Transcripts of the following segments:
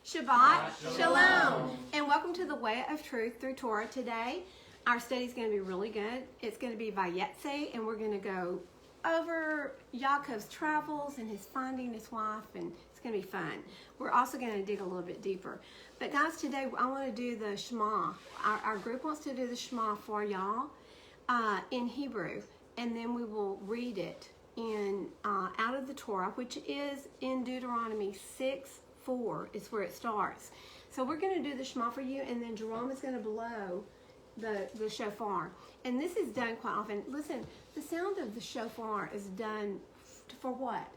Shabbat Shalom. And welcome to the Way of Truth through Torah. Today, our study is going to be really good. It's going to be Vayetze, and we're going to go over Yaakov's travels and his finding his wife, and it's going to be fun. We're also going to dig a little bit deeper. But guys, today I want to do the Shema. Our group wants to do the Shema for y'all in Hebrew, and then we will read it in out of the Torah, which is in Deuteronomy 6:4 is where it starts. So we're going to do the Shema for you, and then Jerome is going to blow the shofar. And this is done quite often. Listen, the sound of the shofar is done for what?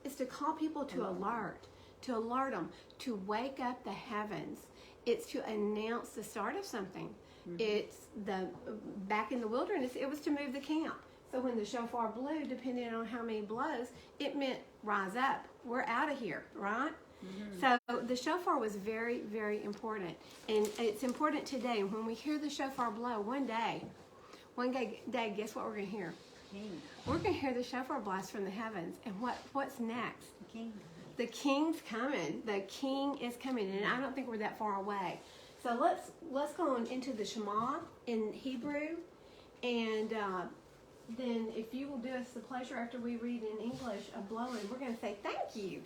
It's to call people to alert them, to wake up the heavens. It's to announce the start of something. Mm-hmm. It's back in the wilderness, it was to move the camp. So when the shofar blew, depending on how many blows, it meant rise up. We're out of here, right? Mm-hmm. So the shofar was very, very important. And it's important today. When we hear the shofar blow, one day, guess what we're going to hear? King. We're going to hear the shofar blast from the heavens. And what's next? The king. The king's coming. The king is coming. And I don't think we're that far away. So let's go on into the Shema in Hebrew. And then if you will do us the pleasure after we read in English of blowing, we're going to say thank you.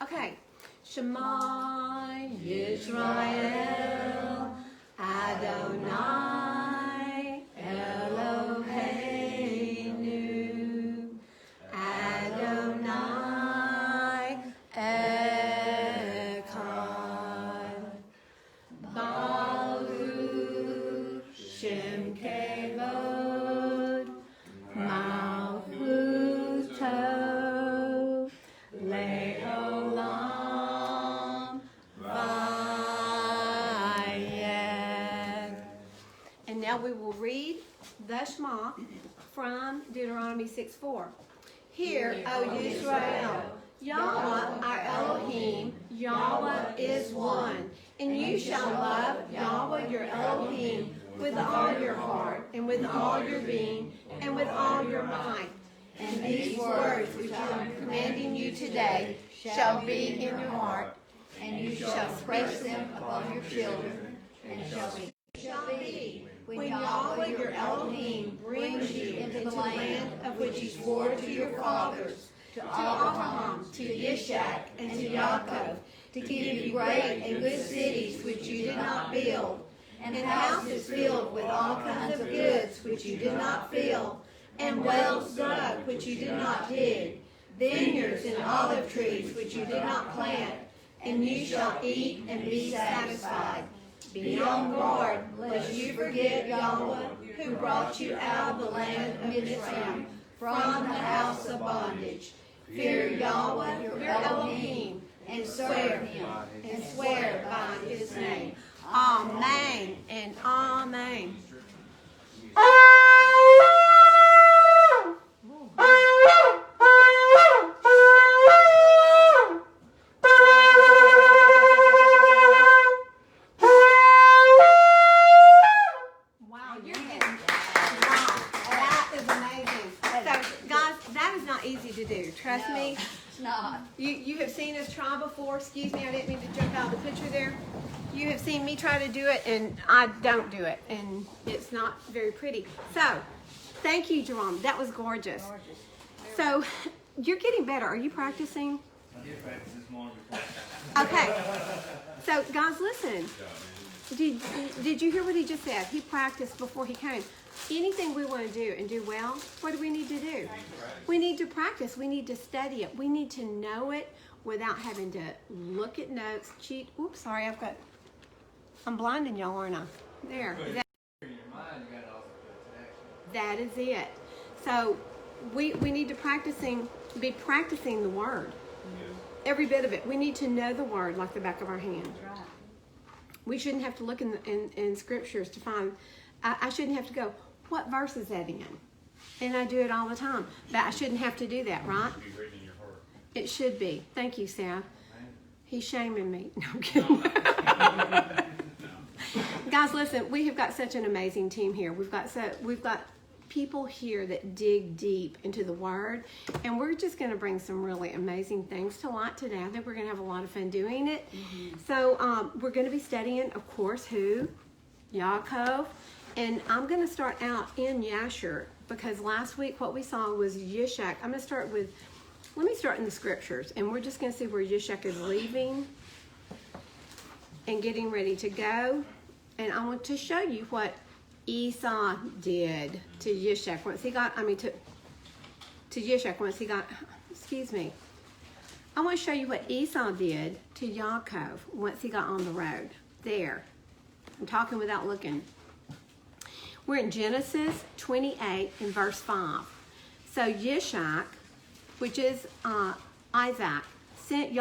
Okay. Shema Yisrael Adonai Eloheinu Adonai Echad Baruch Shem Kevod Malchut Tov Le'olam Vayetze. And now we will read the Shema from Deuteronomy 6:4. Hear, O Yisrael, Yahweh our Elohim, Yahweh is one. And you shall love Yahweh your Elohim with all your heart, and with all your being, and with all your might. And these words which I am commanding you today shall be in your heart, and you shall spread them upon your children, and shall be when Yahweh your Elohim brings you into the land of which he swore to your fathers, to Abraham, to Yasher, and to Yaakov, to give you great and good cities which you did not build, and houses filled with all kinds of goods which you did not fill, and wells dug which you did not dig, vineyards and olive trees which you did not plant, and you shall eat and be satisfied. Be on guard, lest you forget Yahweh, who brought you out of the land of Israel, from the house of bondage. Fear Yahweh your Elohim, and serve him, and swear by his name. Amen and amen. Trust me. It's not. You have seen us try before. Excuse me, I didn't mean to jump out of the picture there. You have seen me try to do it, and I don't do it, and it's not very pretty. So, thank you, Jerome. That was gorgeous. So, you're getting better. Are you practicing? I did practice this morning before. Okay. So, guys, listen. Did you hear what he just said? He practiced before he came. Anything we want to do and do well, what do we need to do? We need to practice. We need to study it. We need to know it without having to look at notes, cheat. Oops, sorry, I'm blinding y'all, aren't I? There. That is it. So we need to be practicing the word. Every bit of it. We need to know the word like the back of our hand. We shouldn't have to look in scriptures to find. I shouldn't have to go, what verse is that in? And I do it all the time. But I shouldn't have to do that, right? It should be. Thank you, Sam. He's shaming me. No, I'm kidding. Guys, listen, we have got such an amazing team here. We've got people here that dig deep into the Word, and we're just going to bring some really amazing things to light today. I think we're going to have a lot of fun doing it. So we're going to be studying, of course, who? Yaakov. And I'm going to start out in Yasher because last week what we saw was Yishak. I'm going to start with, let me start in the scriptures, and we're just going to see where Yishak is leaving and getting ready to go. And I want to show you what Esau did to Yishak once he got, to Yishak once he got, I want to show you what Esau did to Yaakov once he got on the road. There. I'm talking without looking. We're in Genesis 28 and verse 5. So Yishak, which is Isaac, sent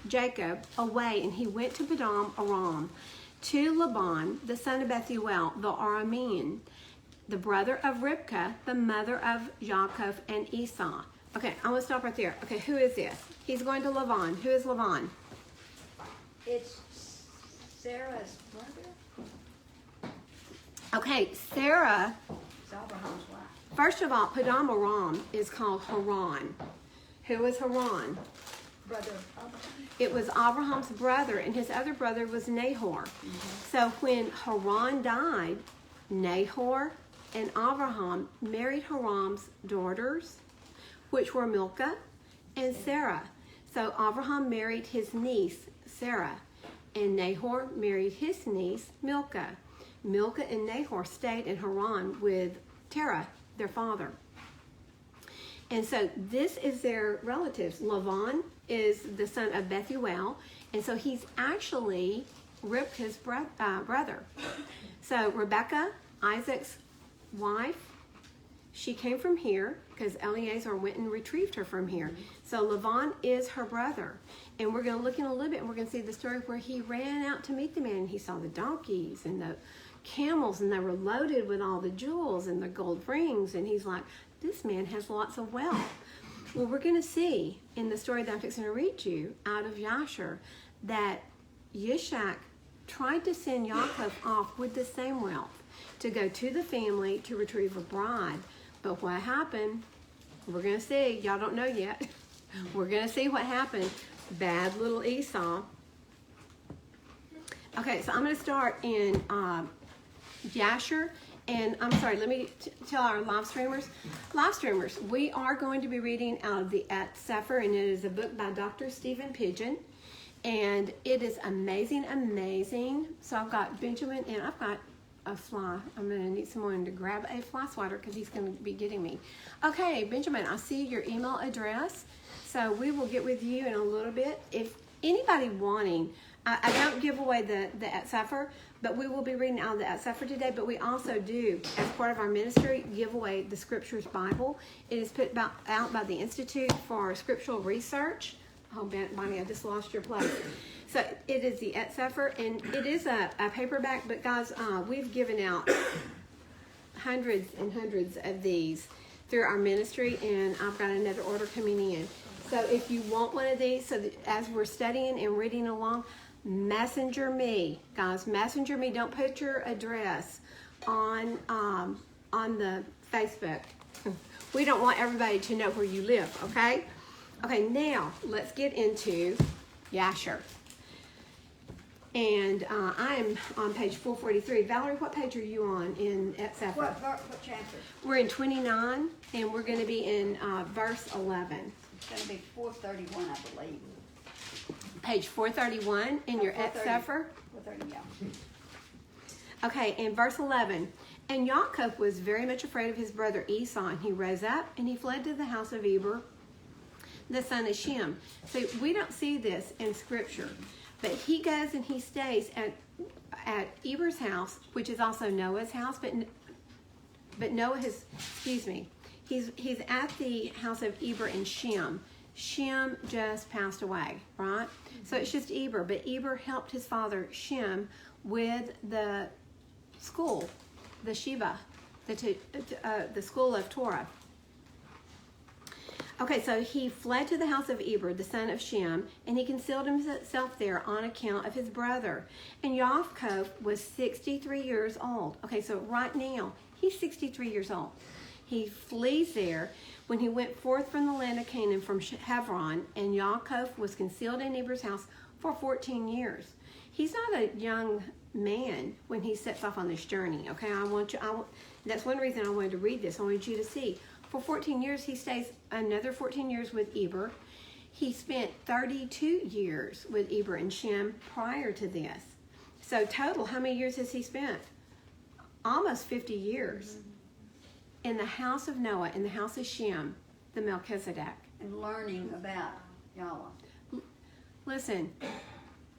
Jacob, away, and he went to Padam Aram, to Laban, the son of Bethuel, the Aramean, the brother of Ribkah, the mother of Yaakov and Esau. Okay, I'm going to stop right there. Okay, who is this? He's going to Laban. Who is Laban? It's Sarah's brother. Okay, Sarah, It's Abraham's wife. first of all, Padam Aram is called Haran. Who is Haran? Brother of Abraham. It was Abraham's brother, and his other brother was Nahor. So when Haran died, Nahor and Abraham married Haran's daughters, which were Milcah and Sarah. So Abraham married his niece, Sarah, and Nahor married his niece, Milcah. Milcah and Nahor stayed in Haran with Terah, their father. And so this is their relatives. Laban is the son of Bethuel, and so he's actually Ribkah's brother. So Rebekah, Isaac's wife, she came from here because Eliezer went and retrieved her from here. So Laban is her brother. And we're going to look in a little bit and we're going to see the story where he ran out to meet the man and he saw the donkeys and the camels and they were loaded with all the jewels and the gold rings, and he's like, this man has lots of wealth. Well, we're going to see in the story that I'm fixing to read you out of Yasher that Yishak tried to send Yaakov off with the same wealth to go to the family to retrieve a bride. But what happened, we're going to see. Y'all don't know yet. We're going to see what happened. Bad little Esau. Okay, so I'm going to start in Yasher. And I'm sorry, let me tell our live streamers. Live streamers, we are going to be reading out of the Sefer, and it is a book by Dr. Stephen Pidgeon. And it is amazing, amazing. So I've got Benjamin, and I've got a fly. I'm going to need someone to grab a fly swatter because he's going to be getting me. Okay, Benjamin, I see your email address. So we will get with you in a little bit. If anybody wanting, I don't give away the Sefer, but we will be reading out of the Sefer today. But we also do, as part of our ministry, give away the Scriptures Bible. It is put out by the Institute for Scriptural Research. Oh, Bonnie, I just lost your place. So it is the Sefer, and it is a paperback. But guys, we've given out hundreds and hundreds of these through our ministry, and I've got another order coming in. So if you want one of these, so that as we're studying and reading along, messenger me, guys. Messenger me. Don't put your address on the Facebook. We don't want everybody to know where you live. Okay. Okay. Now let's get into Yasher. And I am on page 443. Valerie, what page are you on in Sefer? What chapter? We're in 29, and we're going to be in verse 11. It's going to be 431, I believe. Page 431 in your 430. Sefer. 430, yeah. Okay, in verse 11. And Yaakov was very much afraid of his brother Esau, and he rose up and he fled to the house of Eber, the son of Shem. So we don't see this in Scripture, but he goes and he stays at Eber's house, which is also Noah's house, but Noah has, he's at the house of Eber and Shem. Shem just passed away, right? So it's just Eber, but Eber helped his father Shem with the school, the Sheba, the school of Torah. Okay, so he fled to the house of Eber, the son of Shem, and he concealed himself there on account of his brother. And Yaakov was 63 years old. Okay, so right now, He's 63 years old. He flees there when he went forth from the land of Canaan from Hebron, and Yaakov was concealed in Eber's house for 14 years. He's not a young man when he sets off on this journey. Okay, that's one reason I wanted to read this. I wanted you to see. For 14 years, he stays another 14 years with Eber. He spent 32 years with Eber and Shem prior to this. So total, how many years has he spent? Almost 50 years in the house of Noah, in the house of Shem, the Melchizedek. And learning about Yahweh. Listen,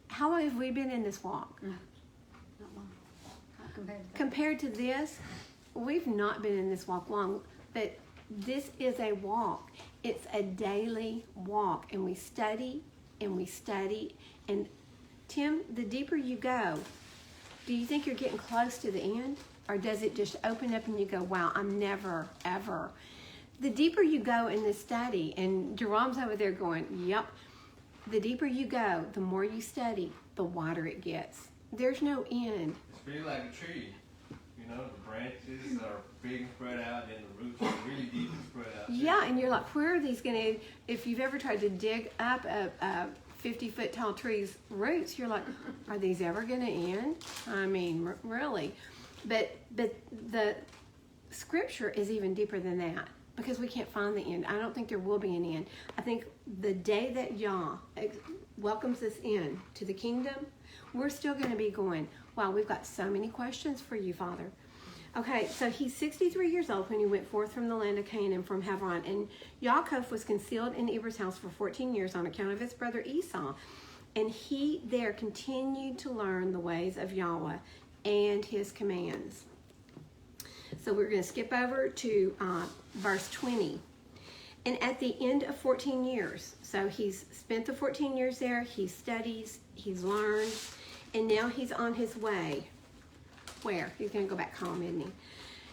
how long have we been in this walk? Not long. Not Compared to this, we've not been in this walk long, but this is a walk. It's a daily walk, and we study, and we study. And Tim, the deeper you go, do you think you're getting close to the end? Or does it just open up and you go, wow, I'm never, ever. The deeper you go in this study, and Jerome's over there going, yep. The deeper you go, the more you study, the wider it gets. There's no end. It's really like a tree. You know, the branches are big and spread out, and the roots are really deep and spread out. Yeah, and you're like, where are these going to, if you've ever tried to dig up a 50-foot tall tree's roots, you're like, are these ever going to end? I mean, really. But the scripture is even deeper than that, because we can't find the end. I don't think there will be an end. I think the day that Yah welcomes us in to the kingdom, we're still going to be going, wow, we've got so many questions for you, Father. Okay, so he's 63 years old when he went forth from the land of Canaan from Hebron. And Yaakov was concealed in Eber's house for 14 years on account of his brother Esau. And he there continued to learn the ways of Yahweh and his commands. So we're going to skip over to verse 20. And at the end of 14 years, so he's spent the 14 years there, he studies, he's learned, and now he's on his way. Where? He's going to go back home, isn't he?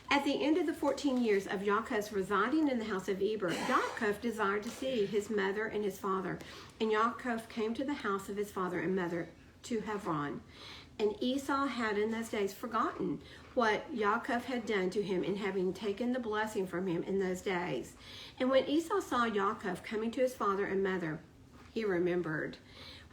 At the end of the 14 years of Yaakov's residing in the house of Eber, Yaakov desired to see his mother and his father. And Yaakov came to the house of his father and mother to Hebron. And Esau had in those days forgotten what Yaakov had done to him in having taken the blessing from him in those days. And when Esau saw Yaakov coming to his father and mother, he remembered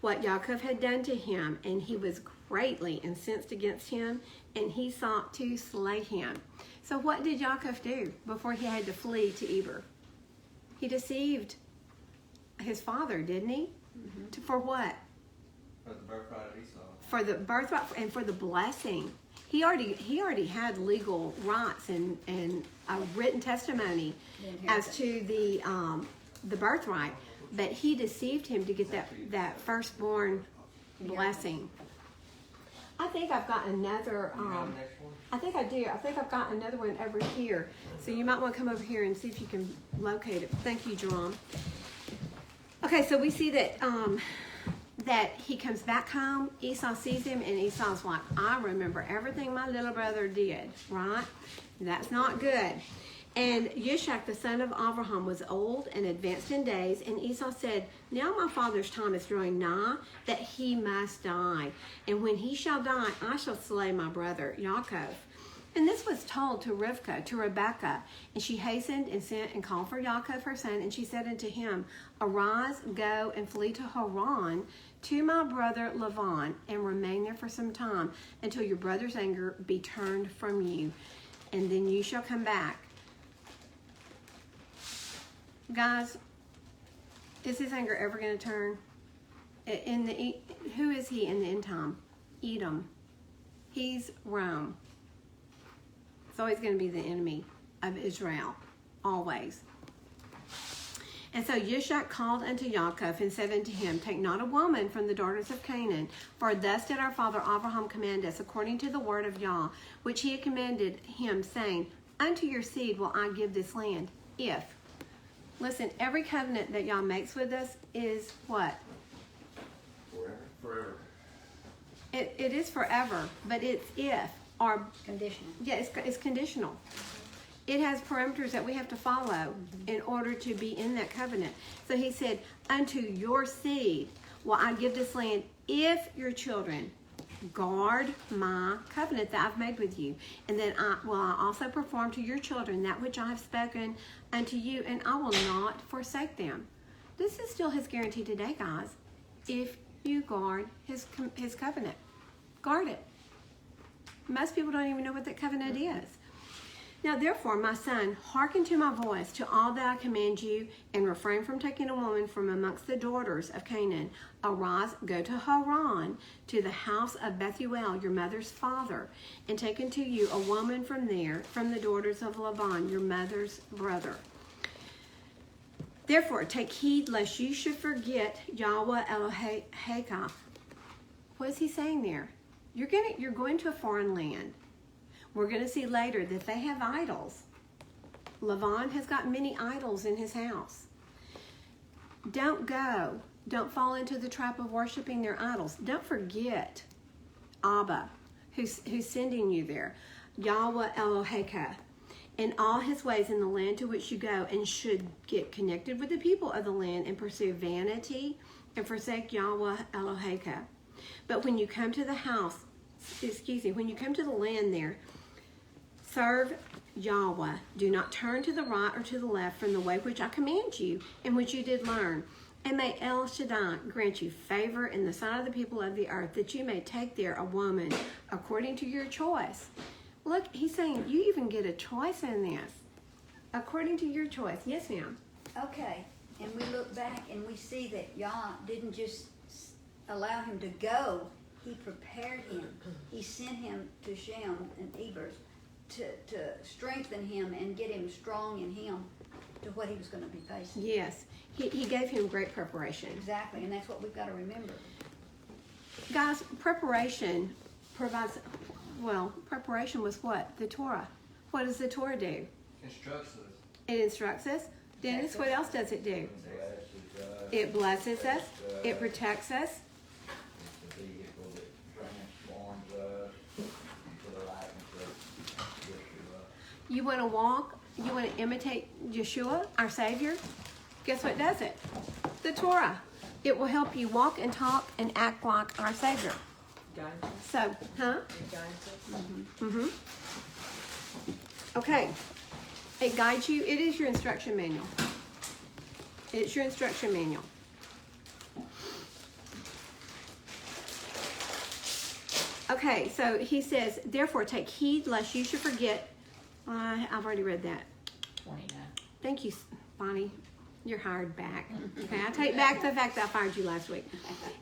what Yaakov had done to him, and he was greatly incensed against him, and he sought to slay him. So what did Yaakov do before he had to flee to Eber? He deceived his father, didn't he? Mm-hmm. For what? For the birthright of Esau. For the birthright and for the blessing. He already had legal rights and a written testimony as to the birthright, but he deceived him to get that firstborn blessing. I think I've got another. I think I do. I think I've got another one over here. So you might want to come over here and see if you can locate it. Thank you, Jerome. Okay, so we see that that he comes back home. Esau sees him, and Esau's like, I remember everything my little brother did, right? That's not good. And Yasher, the son of Abraham, was old and advanced in days, and Esau said, now my father's time is drawing nigh, that he must die. And when he shall die, I shall slay my brother Yaakov. And this was told to Rebekah. And she hastened and sent and called for Yaakov her son, and she said unto him, arise, go, and flee to Haran, to my brother Laban, and remain there for some time, until your brother's anger be turned from you, and then you shall come back. Guys, is his anger ever going to turn? Who is he in the end time? Edom. He's Rome. It's always going to be the enemy of Israel. Always. And so Yasher called unto Yaakov and said unto him, take not a woman from the daughters of Canaan, for thus did our father Abraham command us, according to the word of Yah, which he had commanded him, saying, unto your seed will I give this land, if. Listen, every covenant that Yah makes with us is what? Forever. It is forever, but it's if. Or Conditional. yeah, it's conditional. It has parameters that we have to follow in order to be in that covenant. So he said, unto your seed will I give this land if your children guard my covenant that I've made with you. And then I also perform to your children that which I have spoken unto you, and I will not forsake them. This is still his guarantee today, guys. If you guard his covenant, guard it. Most people don't even know what that covenant is. Now, therefore, my son, hearken to my voice, to all that I command you, and refrain from taking a woman from amongst the daughters of Canaan. Arise, go to Haran, to the house of Bethuel, your mother's father, and take unto you a woman from there, from the daughters of Laban, your mother's brother. Therefore, take heed lest you should forget Yahweh Eloheka. What is he saying there? You're going to a foreign land. We're going to see later that they have idols. Laban has got many idols in his house. Don't go. Don't fall into the trap of worshiping their idols. Don't forget Abba, who's sending you there. Yahweh Eloheka. In all his ways in the land to which you go, and should get connected with the people of the land and pursue vanity and forsake Yahweh Eloheka. But when you come to the when you come to the land there, serve Yahweh. Do not turn to the right or to the left from the way which I command you, and which you did learn. And may El Shaddai grant you favor in the sight of the people of the earth, that you may take there a woman according to your choice. Look, he's saying you even get a choice in this. According to your choice. Yes, ma'am. Okay, and we look back and we see that Yah didn't just allow him to go. He prepared him. He sent him to Shem and Eber to strengthen him and get him strong in him to what he was going to be facing. Yes, he gave him great preparation. Exactly, and that's what we've got to remember. Guys, preparation provides, preparation was what? The Torah. What does the Torah do? Instructs us. It instructs us. Dennis, what else does it do? It blesses us. It protects us. It's a vehicle that transforms us into the likeness of Yeshua. You want to walk? You want to imitate Yeshua, our Savior? Guess what does it? The Torah. It will help you walk and talk and act like our Savior. So, Okay. It guides you. It is your instruction manual. It's your instruction manual. Okay, so he says, therefore take heed lest you should forget. I've already read that. 29. Thank you, Bonnie. You're hired back. Okay, I take back the fact that I fired you last week.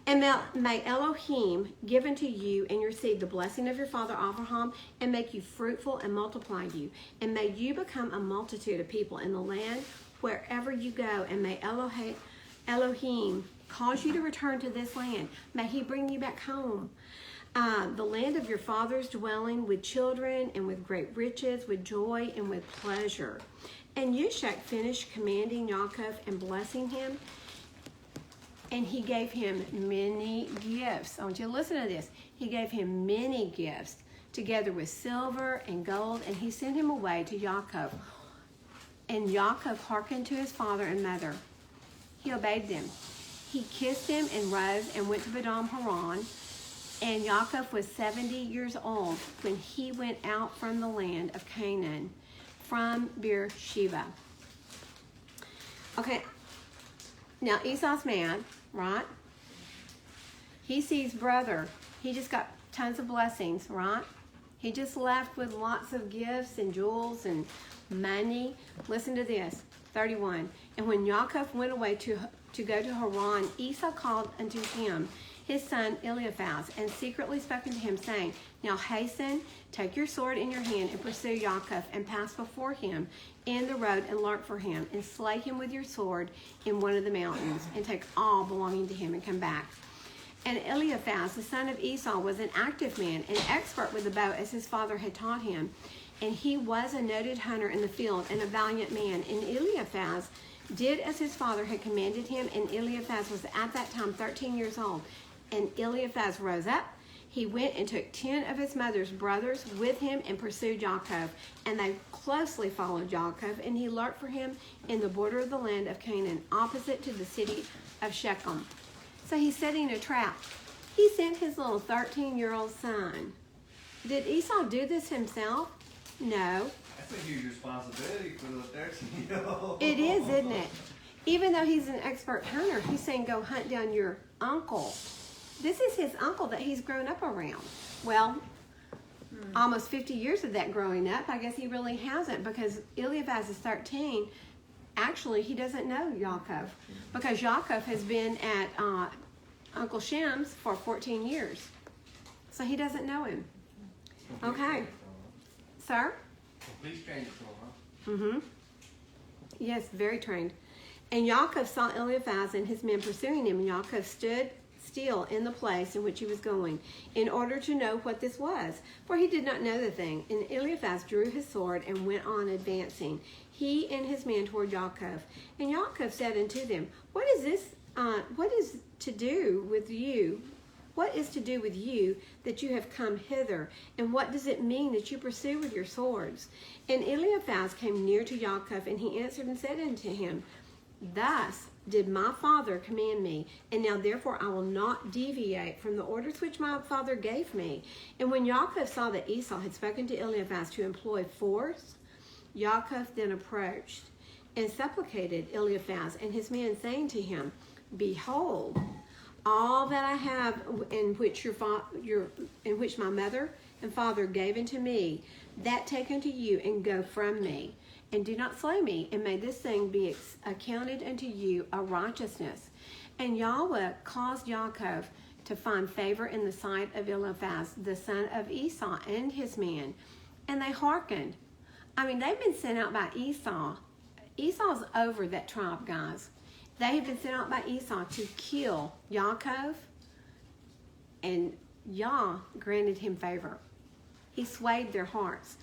And may Elohim give unto you and your seed the blessing of your father Abraham, and make you fruitful and multiply you. And may you become a multitude of people in the land wherever you go. And may Elohim cause you to return to this land. May he bring you back home. The land of your father's dwelling, with children and with great riches, with joy and with pleasure. And Yasher finished commanding Yaakov and blessing him, and he gave him many gifts. I want you to listen to this. He gave him many gifts, together with silver and gold, and he sent him away to Yaakov. And Yaakov hearkened to his father and mother. He obeyed them. He kissed him and rose and went to Padam Haran. And Yaakov was 70 years old when he went out from the land of Canaan, from Beersheba. Okay, now Esau's mad, right? He sees brother. He just got tons of blessings, right? He just left with lots of gifts and jewels and money. Listen to this, 31. And when Yaakov went away to go to Haran, Esau called unto him his son Eliphaz, and secretly spoke unto him, saying, now hasten, take your sword in your hand, and pursue Yaakov, and pass before him in the road, and lurk for him, and slay him with your sword in one of the mountains, and take all belonging to him, and come back. And Eliphaz, the son of Esau, was an active man, and expert with the bow, as his father had taught him. And he was a noted hunter in the field, and a valiant man. And Eliphaz did as his father had commanded him, and Eliphaz was at that time 13 years old. And Eliphaz rose up. He went and took 10 of his mother's brothers with him and pursued Yaakov. And they closely followed Yaakov, and he lurked for him in the border of the land of Canaan, opposite to the city of Shechem. So he's setting a trap. He sent his little 13-year-old son. Did Esau do this himself? No. That's a huge responsibility for the 13-year-old. It is, isn't it? Even though he's an expert hunter, he's saying go hunt down your uncle. This is his uncle that he's grown up around. Well, almost 50 years of that growing up, I guess he really hasn't, because Eliphaz is 13. Actually, he doesn't know Yaakov, because Yaakov has been at Uncle Shem's for 14 years. So he doesn't know him. Okay. Sir? Please train it to him, huh? Mm-hmm. Yes, very trained. And Yaakov saw Eliphaz and his men pursuing him, and Yaakov stood still in the place in which he was going, in order to know what this was, for he did not know the thing. And Eliphaz drew his sword and went on advancing, he and his men toward Yaakov. And Yaakov said unto them, What is this? What is to do with you? What is to do with you that you have come hither? And what does it mean that you pursue with your swords? And Eliphaz came near to Yaakov, and he answered and said unto him, Thus did my father command me, and now therefore I will not deviate from the orders which my father gave me. And when Yaakov saw that Esau had spoken to Eliphaz to employ force, Yaakov then approached and supplicated Eliphaz and his men, saying to him, Behold, all that I have, in which my mother and father gave unto me, that take unto you, and go from me, and do not slay me, and may this thing be accounted unto you a righteousness. And Yahweh caused Yaakov to find favor in the sight of Eliphaz, the son of Esau, and his men, and they hearkened. I mean, they've been sent out by Esau. Esau's over that tribe, guys. They have been sent out by Esau to kill Yaakov, and Yah granted him favor. He swayed their hearts.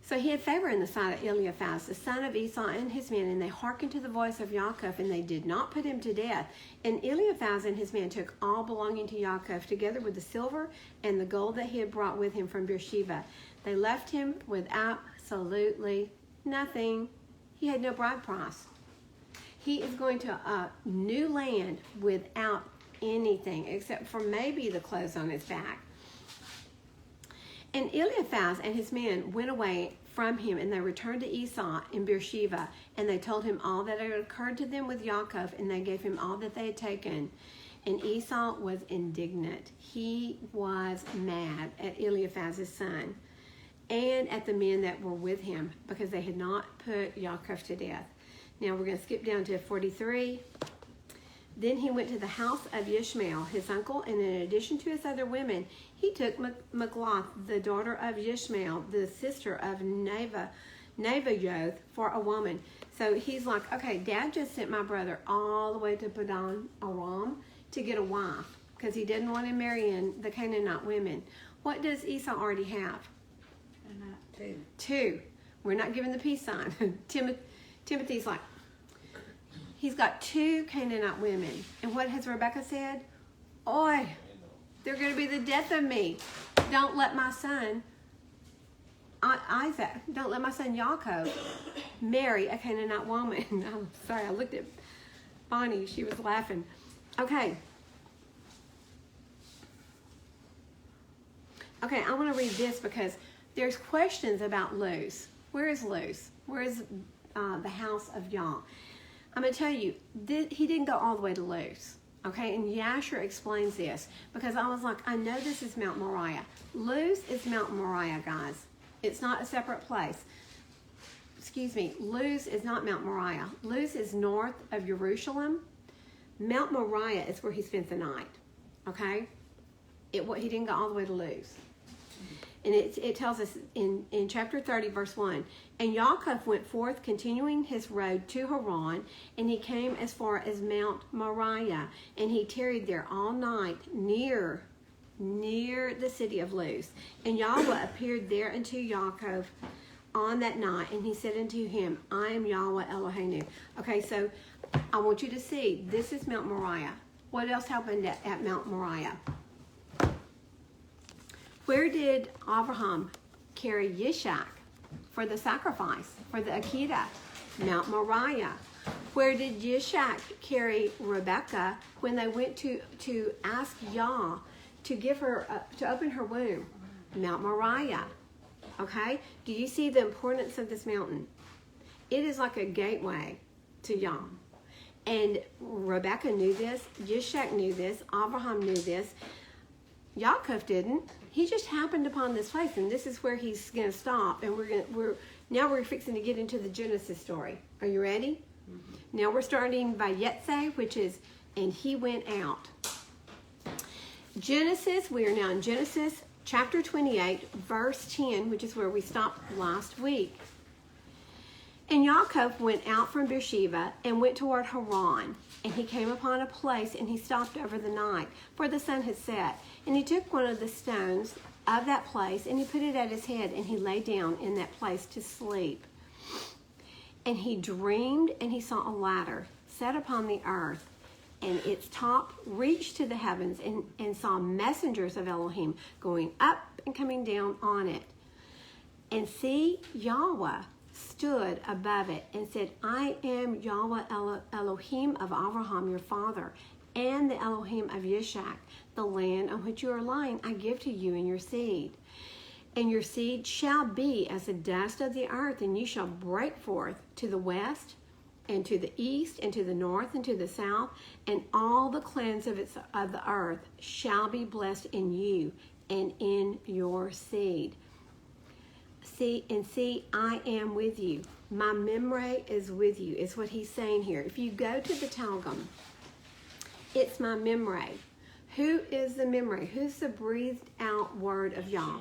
So he had favor in the sight of Eliphaz, the son of Esau, and his men, and they hearkened to the voice of Yaakov, and they did not put him to death. And Eliphaz and his men took all belonging to Yaakov, together with the silver and the gold that he had brought with him from Beersheba. They left him with absolutely nothing. He had no bride price. He is going to a new land without anything, except for maybe the clothes on his back. And Eliphaz and his men went away from him, and they returned to Esau in Beersheba, and they told him all that had occurred to them with Yaakov, and they gave him all that they had taken. And Esau was indignant. He was mad at Eliphaz's son and at the men that were with him, because they had not put Yaakov to death. Now we're going to skip down to 43. Then he went to the house of Ishmael, his uncle, and in addition to his other women, he took Magloth, the daughter of Ishmael, the sister of Nebajoth, for a woman. So he's like, okay, Dad just sent my brother all the way to Padan Aram to get a wife, because he didn't want to marry in the Canaanite women. What does Esau already have? Two. We're not giving the peace sign. Timothy's like, he's got 2 Canaanite women. And what has Rebecca said? Oi, they're going to be the death of me. Don't let my son, Isaac, don't let my son Yaakov marry a Canaanite woman. I'm sorry, I looked at Bonnie. She was laughing. Okay. Okay, I want to read this because there's questions about Luz. Where is Luz? Where is the house of Yah? I'm going to tell you, he didn't go all the way to Luz. Okay, and Yasher explains this, because I was like, I know this is Mount Moriah. Luz is Mount Moriah, guys. It's not a separate place. Excuse me, Luz is not Mount Moriah. Luz is north of Jerusalem. Mount Moriah is where he spent the night. Okay? He didn't go all the way to Luz. And it tells us in chapter 30, verse 1, And Yaakov went forth, continuing his road to Haran, and he came as far as Mount Moriah, and he tarried there all night near the city of Luz. And Yahweh appeared there unto Yaakov on that night, and he said unto him, I am Yahweh Eloheinu. Okay, so I want you to see, this is Mount Moriah. What else happened at Mount Moriah? Where did Abraham carry Yishak for the sacrifice, for the Akedah? Mount Moriah. Where did Yishak carry Rebecca when they went to ask Yah to give her to open her womb? Mount Moriah. Okay? Do you see the importance of this mountain? It is like a gateway to Yah. And Rebecca knew this. Yishak knew this. Abraham knew this. Yaakov didn't. He just happened upon this place, and this is where he's going to stop. And we're fixing to get into the Genesis story. Are you ready? Mm-hmm. Now we're starting Vayetze, which is, and he went out. Genesis, we are now in Genesis chapter 28, verse 10, which is where we stopped last week. And Yaakov went out from Beersheba and went toward Haran. And he came upon a place, and he stopped over the night, for the sun had set. And he took one of the stones of that place, and he put it at his head, and he lay down in that place to sleep. And he dreamed, and he saw a ladder set upon the earth, and its top reached to the heavens, and saw messengers of Elohim going up and coming down on it. And see, Yahweh stood above it and said, I am Yahweh Elohim of Abraham your father, and the Elohim of Yishak. The land on which you are lying I give to you and your seed. And your seed shall be as the dust of the earth, and you shall break forth to the west, and to the east, and to the north, and to the south, and all the clans of the earth shall be blessed in you and in your seed. See, I am with you. My memory is with you, is what he's saying here. If you go to the Targum, it's my memory. Who is the memory? Who's the breathed out word of Yah?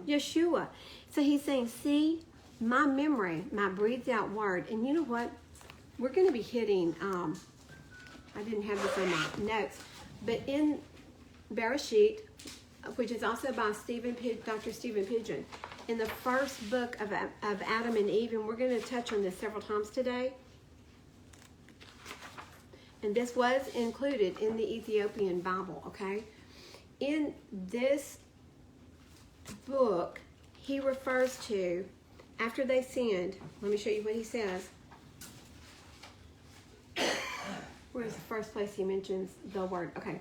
Yeshua. So he's saying, see, my memory, my breathed out word. And you know what? We're going to be hitting, I didn't have this on my notes, but in Bereshit, which is also by Dr. Stephen Pidgeon, in the first book of Adam and Eve, and we're going to touch on this several times today. And this was included in the Ethiopian Bible, okay? In this book, he refers to, after they sinned, let me show you what he says. Where's the first place he mentions the word? Okay.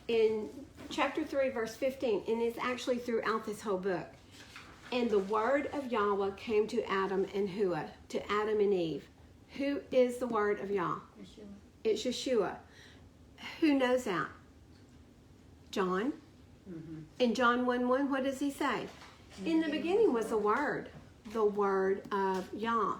In chapter 3, verse 15, and it's actually throughout this whole book. And the word of Yahweh came to Adam and Eve. Who is the word of Yah? Yeshua. It's Yeshua. Who knows that? John. Mm-hmm. In John 1:1, what does he say? In the beginning was the word of Yah.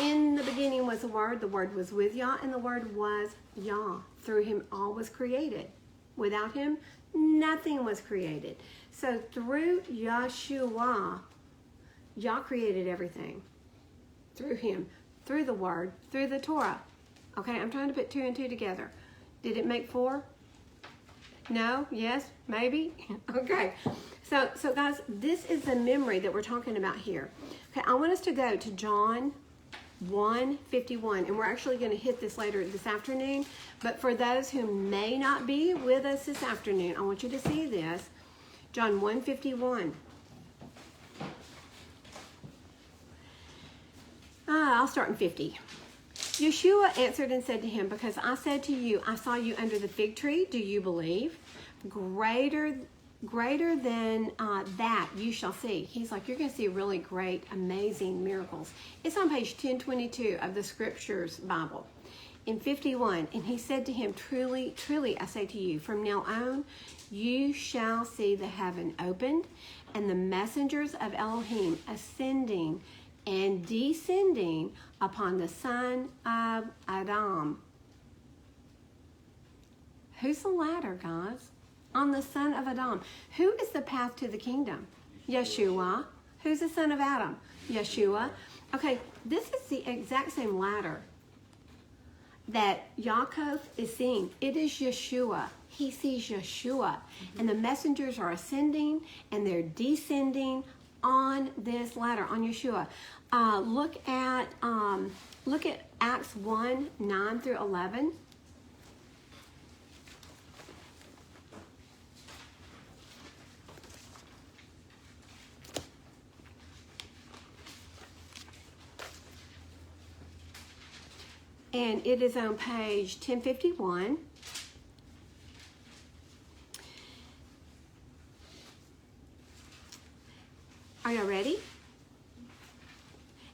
In the beginning was the word was with Yah, and the word was Yah. Through him all was created. Without him, nothing was created. So through Yeshua, Yah created everything. Through him, through the word, through the Torah. Okay, I'm trying to put 2 and 2 together. Did it make 4? No? Yes? Maybe? Okay. So guys, this is the memory that we're talking about here. Okay, I want us to go to John 1:51, and we're actually going to hit this later this afternoon. But for those who may not be with us this afternoon, I want you to see this. John 1:51. I'll start in 50. Yeshua answered and said to him, because I said to you, I saw you under the fig tree, do you believe? Greater than that you shall see. He's like, you're going to see really great, amazing miracles. It's on page 1022 of the Scriptures Bible. In 51, and he said to him, truly, truly, I say to you, from now on, you shall see the heaven opened, and the messengers of Elohim ascending and descending upon the son of Adam. Who's the latter, guys? On the son of Adam. Who is the path to the kingdom? Yeshua. Who's the son of Adam? Yeshua. Okay, this is the exact same ladder that Yaakov is seeing. It is Yeshua. He sees Yeshua. And the messengers are ascending and they're descending on this ladder, on Yeshua. Look at Acts 1:9-11. and it is on page 1051. Are y'all ready?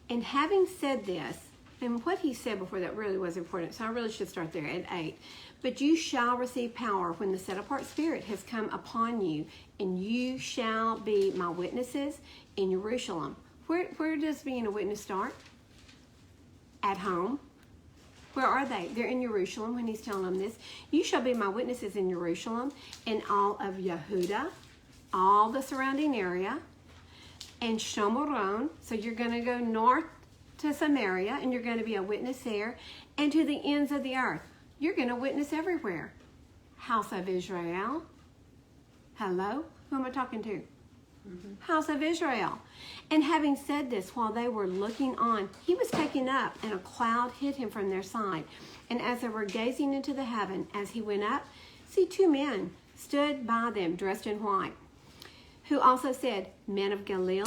And having said this, and what he said before that really was important, so I really should start there at 8. But you shall receive power when the set-apart Spirit has come upon you, and you shall be my witnesses in Jerusalem. Where does being a witness start? At home. Where are they? They're in Jerusalem when he's telling them this. You shall be my witnesses in Jerusalem, and all of Yehuda, all the surrounding area, and Shomeron. So you're going to go north to Samaria, and you're going to be a witness there, and to the ends of the earth. You're going to witness everywhere. House of Israel. Hello? Who am I talking to? House of Israel. And having said this, while they were looking on, he was taken up, and a cloud hid him from their sight. And as they were gazing into the heaven, as he went up, see, 2 men stood by them, dressed in white, who also said, Men of Galilee,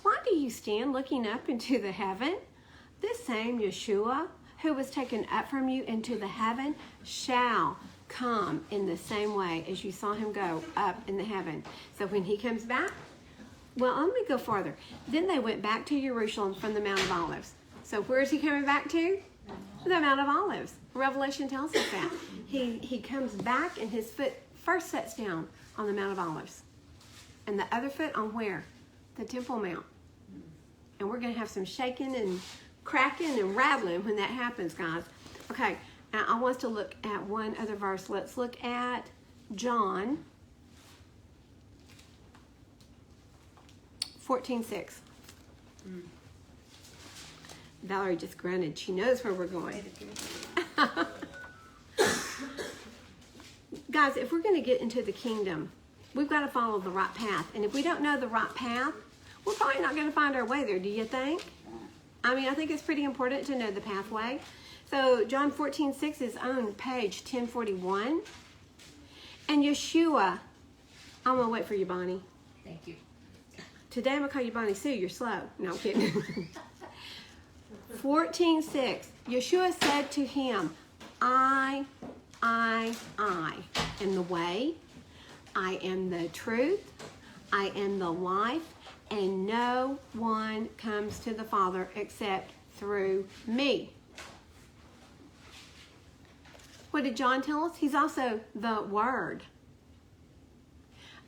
why do you stand looking up into the heaven? This same Yeshua, who was taken up from you into the heaven, shall come in the same way as you saw him go up in the heaven. So when he comes back, well, let me go farther. Then they went back to Jerusalem from the Mount of Olives. So where is he coming back to? The Mount of Olives. Revelation tells us that. He comes back, and his foot first sets down on the Mount of Olives. And the other foot on where? The Temple Mount. And we're going to have some shaking and cracking and rattling when that happens, guys. Okay, now I want us to look at one other verse. Let's look at John 14:6. Valerie just grunted. She knows where we're going. Guys, if we're going to get into the kingdom, we've got to follow the right path. And if we don't know the right path, we're probably not going to find our way there, do you think? I mean, I think it's pretty important to know the pathway. So John 14:6 is on page 1041. And Yeshua, I'm going to wait for you, Bonnie. Thank you. Today I'm going to call you Bonnie Sue. You're slow. No, I'm kidding. 14:6. Yeshua said to him, I am the way, I am the truth, I am the life, and no one comes to the Father except through me. What did John tell us? He's also the Word.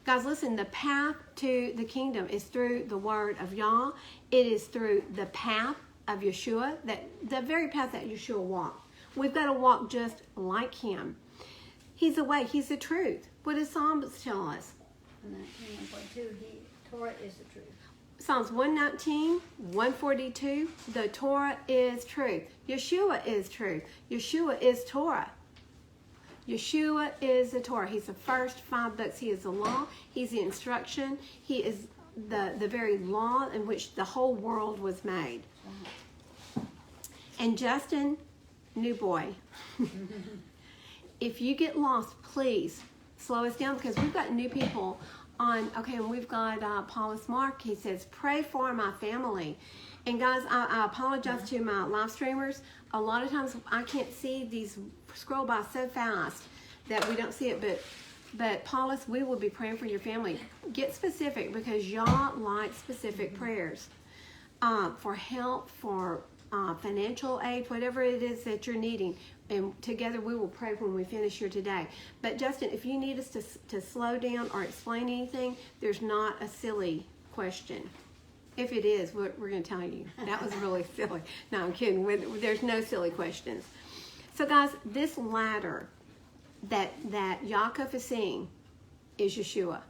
Guys, listen, the path to the kingdom is through the Word of Yah. It is through the path of Yeshua, the very path that Yeshua walked. We've got to walk just like him. He's the way. He's the truth. What does Psalms tell us? 1:2, Torah is the truth. Psalms 119, 142, the Torah is truth. Yeshua is truth. Yeshua is Torah. Yeshua is the Torah. He's the first 5 books. He is the law. He's the instruction. He is the very law in which the whole world was made. And Justin, new boy, if you get lost, please slow us down, because we've got new people on. Okay, and we've got Paulus Mark. He says, pray for my family. And guys, I apologize to my live streamers. A lot of times I can't see these scroll by so fast that we don't see it, but Paulus, we will be praying for your family. Get specific, because y'all like specific prayers for help, for financial aid, whatever it is that you're needing. And together we will pray when we finish here today. But Justin, if you need us to slow down or explain anything, there's not a silly question. If it is, we're going to tell you. That was really silly. No, I'm kidding. There's no silly questions. So guys, this ladder that Yaakov is seeing is Yeshua.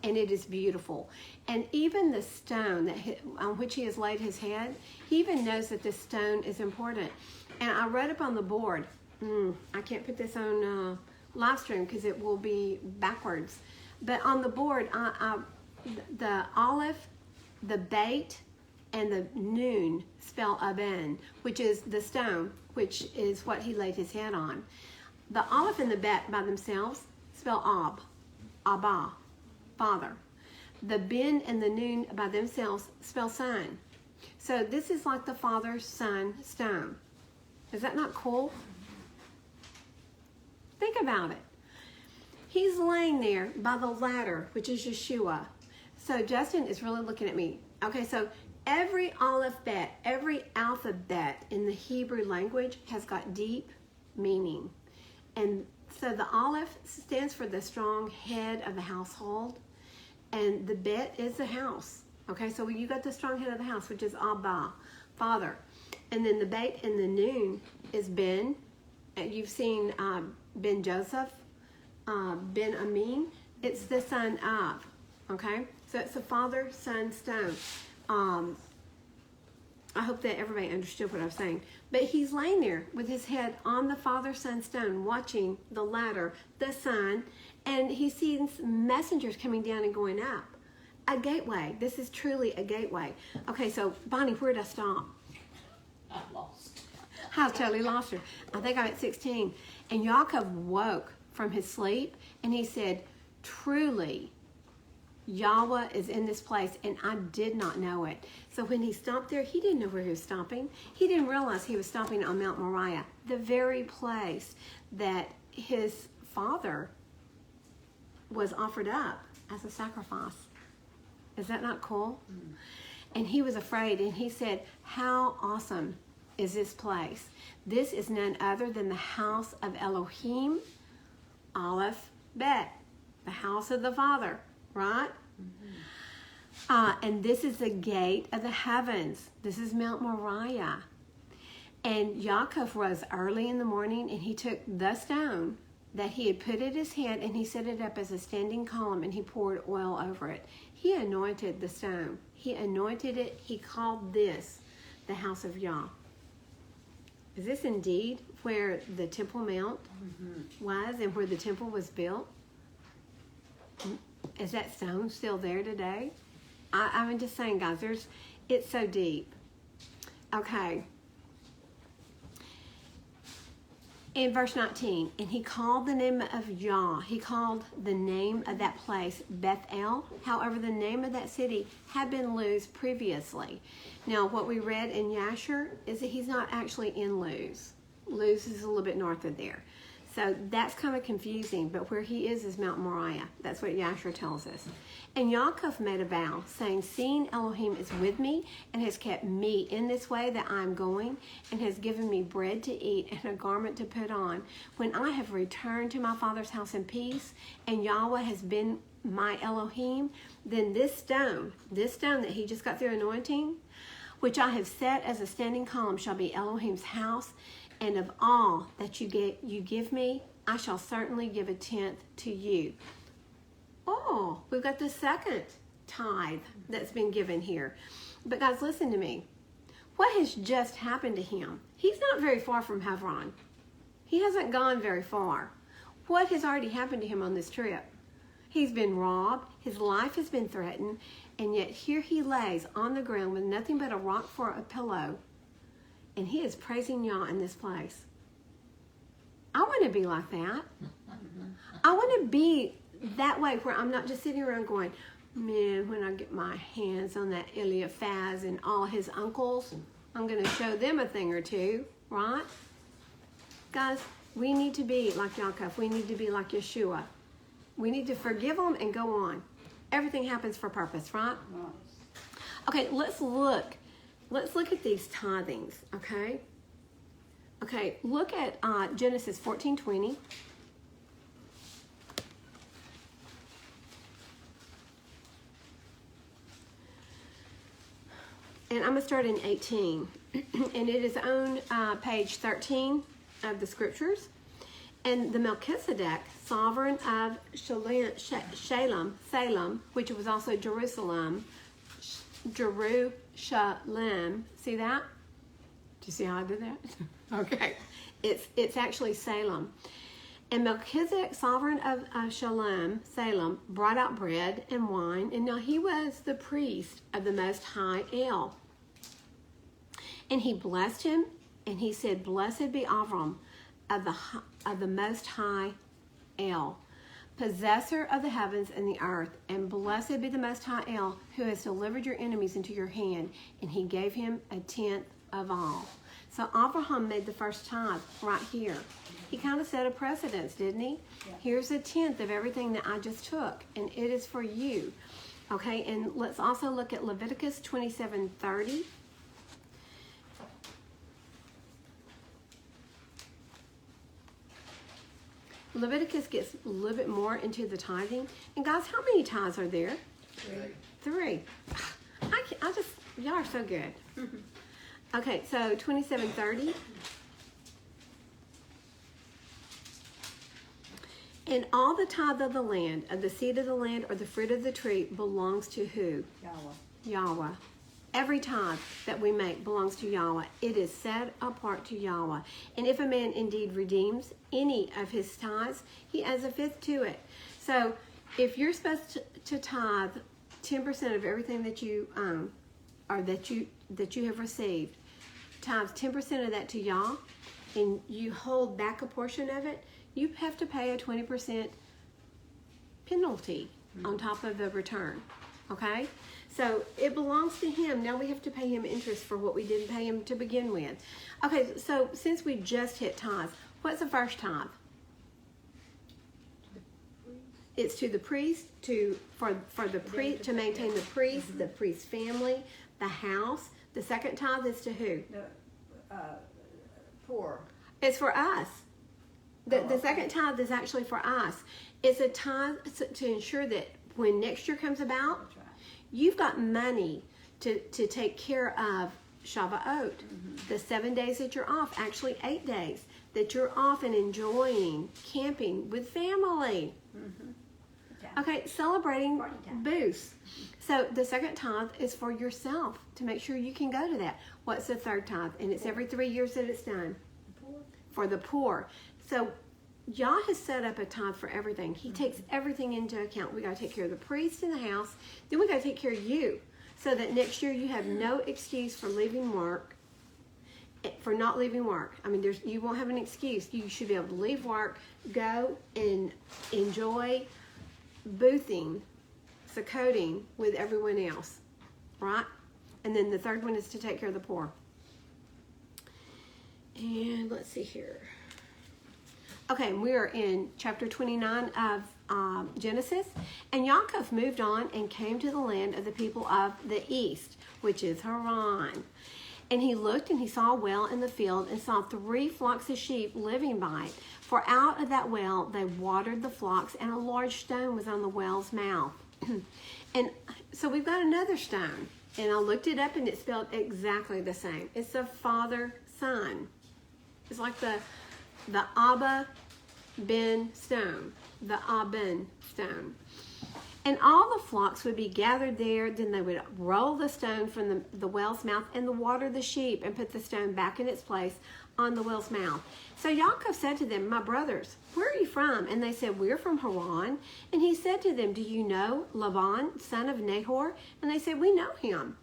And it is beautiful. And even the stone on which he has laid his head, he even knows that this stone is important. And I wrote up on the board, I can't put this on live stream because it will be backwards. But on the board, the Aleph, the Beit, and the Nun spell Aben, which is the stone, which is what he laid his head on. The Aleph and the Bet by themselves spell Ab, Abba, Father. The Ben and the Nun by themselves spell Son. So this is like the Father, Son, stone. Is that not cool? Think about it. He's laying there by the ladder, which is Yeshua. So Justin is really looking at me. Okay, so every alphabet in the Hebrew language has got deep meaning. And so the Aleph stands for the strong head of the household. And the Bet is the house. Okay, so you got the strong head of the house, which is Abba, Father. And then the Beit and the Noon is Ben. You've seen Ben Joseph, Ben Amin. It's the son of. Okay, so it's the Father, Son, Stone. I hope that everybody understood what I was saying. But he's laying there with his head on the Father, Son, Stone, watching the ladder, the sun, and he sees messengers coming down and going up. A gateway. This is truly a gateway. Okay, so Bonnie, where did I stop? I lost. I totally lost her. I think I'm at 16. And Yaakov woke from his sleep and he said, truly, Yahweh is in this place, and I did not know it. So when he stopped there, he didn't know where he was stopping. He didn't realize he was stopping on Mount Moriah, the very place that his father was offered up as a sacrifice. Is that not cool? Mm. And he was afraid, and he said, how awesome is this place? This is none other than the house of Elohim, Aleph, Bet, the house of the Father. Right? Mm-hmm. And this is the gate of the heavens. This is Mount Moriah. And Yaakov rose early in the morning, and he took the stone that he had put at his head, and he set it up as a standing column, and he poured oil over it. He anointed the stone. He anointed it. He called this the house of Yah. Is this indeed where the Temple Mount was and where the temple was built? Is that stone still there today? I'm just saying, guys, it's so deep. Okay. In verse 19, and he called the name of Yah. He called the name of that place Bethel. However, the name of that city had been Luz previously. Now, what we read in Yasher is that he's not actually in Luz. Luz is a little bit north of there. So that's kind of confusing, but where he is Mount Moriah. That's what Yasher tells us. And Yaakov made a vow, saying, seeing Elohim is with me and has kept me in this way that I am going, and has given me bread to eat and a garment to put on, when I have returned to my father's house in peace, and Yahweh has been my Elohim, then this stone that he just got through anointing, which I have set as a standing column, shall be Elohim's house. And of all that you give me, I shall certainly give a tenth to you. Oh, we've got the second tithe that's been given here. But guys, listen to me. What has just happened to him? He's not very far from Hebron. He hasn't gone very far. What has already happened to him on this trip? He's been robbed. His life has been threatened. And yet here he lays on the ground with nothing but a rock for a pillow. And he is praising Yah in this place. I want to be like that. I want to be that way where I'm not just sitting around going, man, when I get my hands on that Eliphaz and all his uncles, I'm going to show them a thing or two, right? Guys, we need to be like Yaakov. We need to be like Yeshua. We need to forgive them and go on. Everything happens for purpose, right? Okay, let's look. Let's look at these tithings, okay? Okay, look at Genesis 14:20. And I'm going to start in 18. And it is on page 13 of the scriptures. And the Melchizedek, sovereign of Salem, which was also Jerusalem, see that? Do you see how I did that? Okay. It's actually Salem. And Melchizedek, sovereign of Salem, brought out bread and wine, and now he was the priest of the Most High El. And he blessed him, and he said, blessed be Avram of the Most High El, possessor of the heavens and the earth, and blessed be the Most High El, who has delivered your enemies into your hand. And he gave him a tenth of all. So Abraham made the first tithe right here. He kind of set a precedence, didn't he? Yeah. Here's a tenth of everything that I just took, and it is for you. Okay, and let's also look at Leviticus 27:30. Leviticus gets a little bit more into the tithing. And guys, how many tithes are there? 3. Y'all are so good. Okay, so 27:30. And all the tithe of the land, of the seed of the land, or the fruit of the tree belongs to who? Yahweh. Every tithe that we make belongs to Yahweh. It is set apart to Yahweh. And if a man indeed redeems any of his tithes, he adds a fifth to it. So if you're supposed to tithe 10% of everything that you own, or that you have received, tithe 10% of that to Yah, and you hold back a portion of it, you have to pay a 20% penalty on top of the return. Okay? So it belongs to him. Now we have to pay him interest for what we didn't pay him to begin with. Okay, so since we just hit tithes, what's the first tithe? It's to the priest, for the priest, to maintain the priest, the priest's family, the house. The second tithe is to who? The poor. It's for us. The second tithe is actually for us. It's a tithe to ensure that when next year comes about, That's right. you've got money to take care of Shavuot, the 7 days that you're off, actually 8 days that you're off and enjoying camping with family. Okay, celebrating Party time. booths. So the second tithe is for yourself to make sure you can go to that. What's the third tithe? And it's every 3 years that it's done. For the poor. So Yah has set up a tithe for everything. He takes everything into account. We got to take care of the priest in the house. Then we got to take care of you, so that next year you have no excuse for leaving work. For not leaving work. I mean, you won't have an excuse. You should be able to leave work, go and enjoy boothing, Sukkoting with everyone else, right? And then the third one is to take care of the poor. And let's see here. Okay, we are in chapter 29 of Genesis. And Yaakov moved on and came to the land of the people of the east, which is Haran. And he looked and he saw a well in the field and saw 3 flocks of sheep living by it. For out of that well they watered the flocks, and a large stone was on the well's mouth. And so we've got another stone. And I looked it up and it's spelled exactly the same. It's the father-son. It's like the Abba Ben stone, the Aben stone. And all the flocks would be gathered there. Then they would roll the stone from the well's mouth and water the sheep and put the stone back in its place on the well's mouth. So Yaakov said to them, "My brothers, where are you from?" And they said, "We're from Haran." And he said to them, "Do you know Laban, son of Nahor?" And they said, "We know him."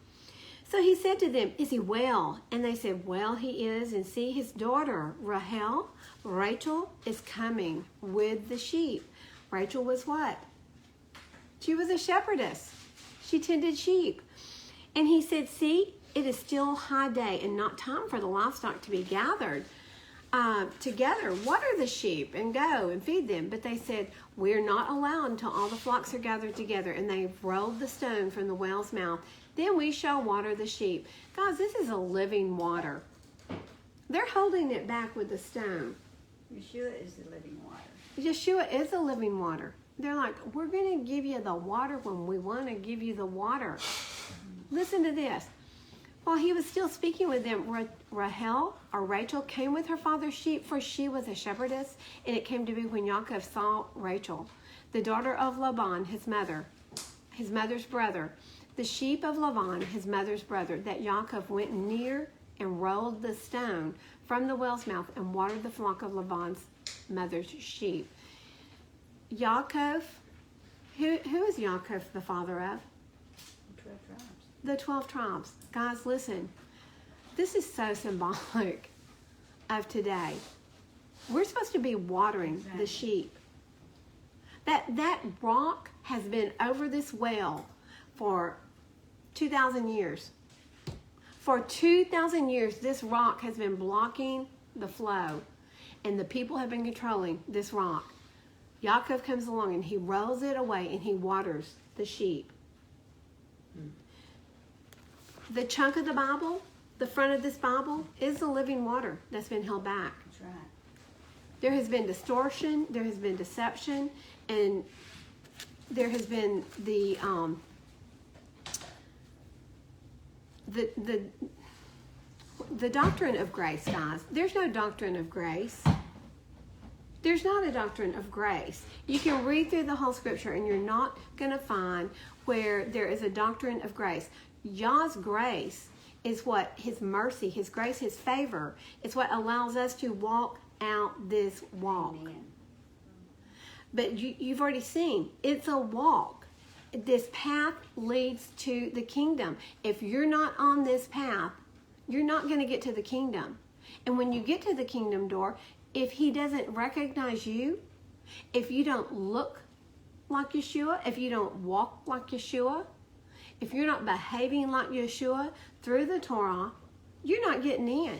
So he said to them, "Is he well?" And they said, "Well, he is. And see, his daughter, Rachel, is coming with the sheep." Rachel was what? She was a shepherdess. She tended sheep. And he said, "See, it is still high day and not time for the livestock to be gathered together. Water the sheep and go and feed them." But they said, "We're not allowed until all the flocks are gathered together and they've rolled the stone from the well's mouth. Then we shall water the sheep." Guys, this is a living water. They're holding it back with the stone. Yeshua is the living water. Yeshua is the living water. They're like, "We're going to give you the water when we want to give you the water." Listen to this. While he was still speaking with them, Rachel came with her father's sheep, for she was a shepherdess. And it came to be when Yaakov saw Rachel, the daughter of Laban, his mother's brother, the sheep of Laban, his mother's brother, that Yaakov went near and rolled the stone from the well's mouth and watered the flock of Laban's mother's sheep. Yaakov, who is Yaakov the father of? 12 tribes. The 12 tribes. Guys, listen. This is so symbolic of today. We're supposed to be watering the sheep. That rock has been over this well for 2,000 years. For 2,000 years, this rock has been blocking the flow, and the people have been controlling this rock. Yaakov comes along and he rolls it away and he waters the sheep. The chunk of the Bible, the front of this Bible, is the living water that's been held back. That's right. There has been distortion, there has been deception, and there has been the doctrine of grace, guys. There's no doctrine of grace. There's not a doctrine of grace. You can read through the whole scripture and you're not going to find where there is a doctrine of grace. Yah's grace is what his mercy, his grace, his favor is what allows us to walk out this walk. Amen. But you've already seen, it's a walk. This path leads to the kingdom. If you're not on this path, you're not going to get to the kingdom. And when you get to the kingdom door, if he doesn't recognize you, if you don't look like Yeshua, if you don't walk like Yeshua, if you're not behaving like Yeshua through the Torah, you're not getting in.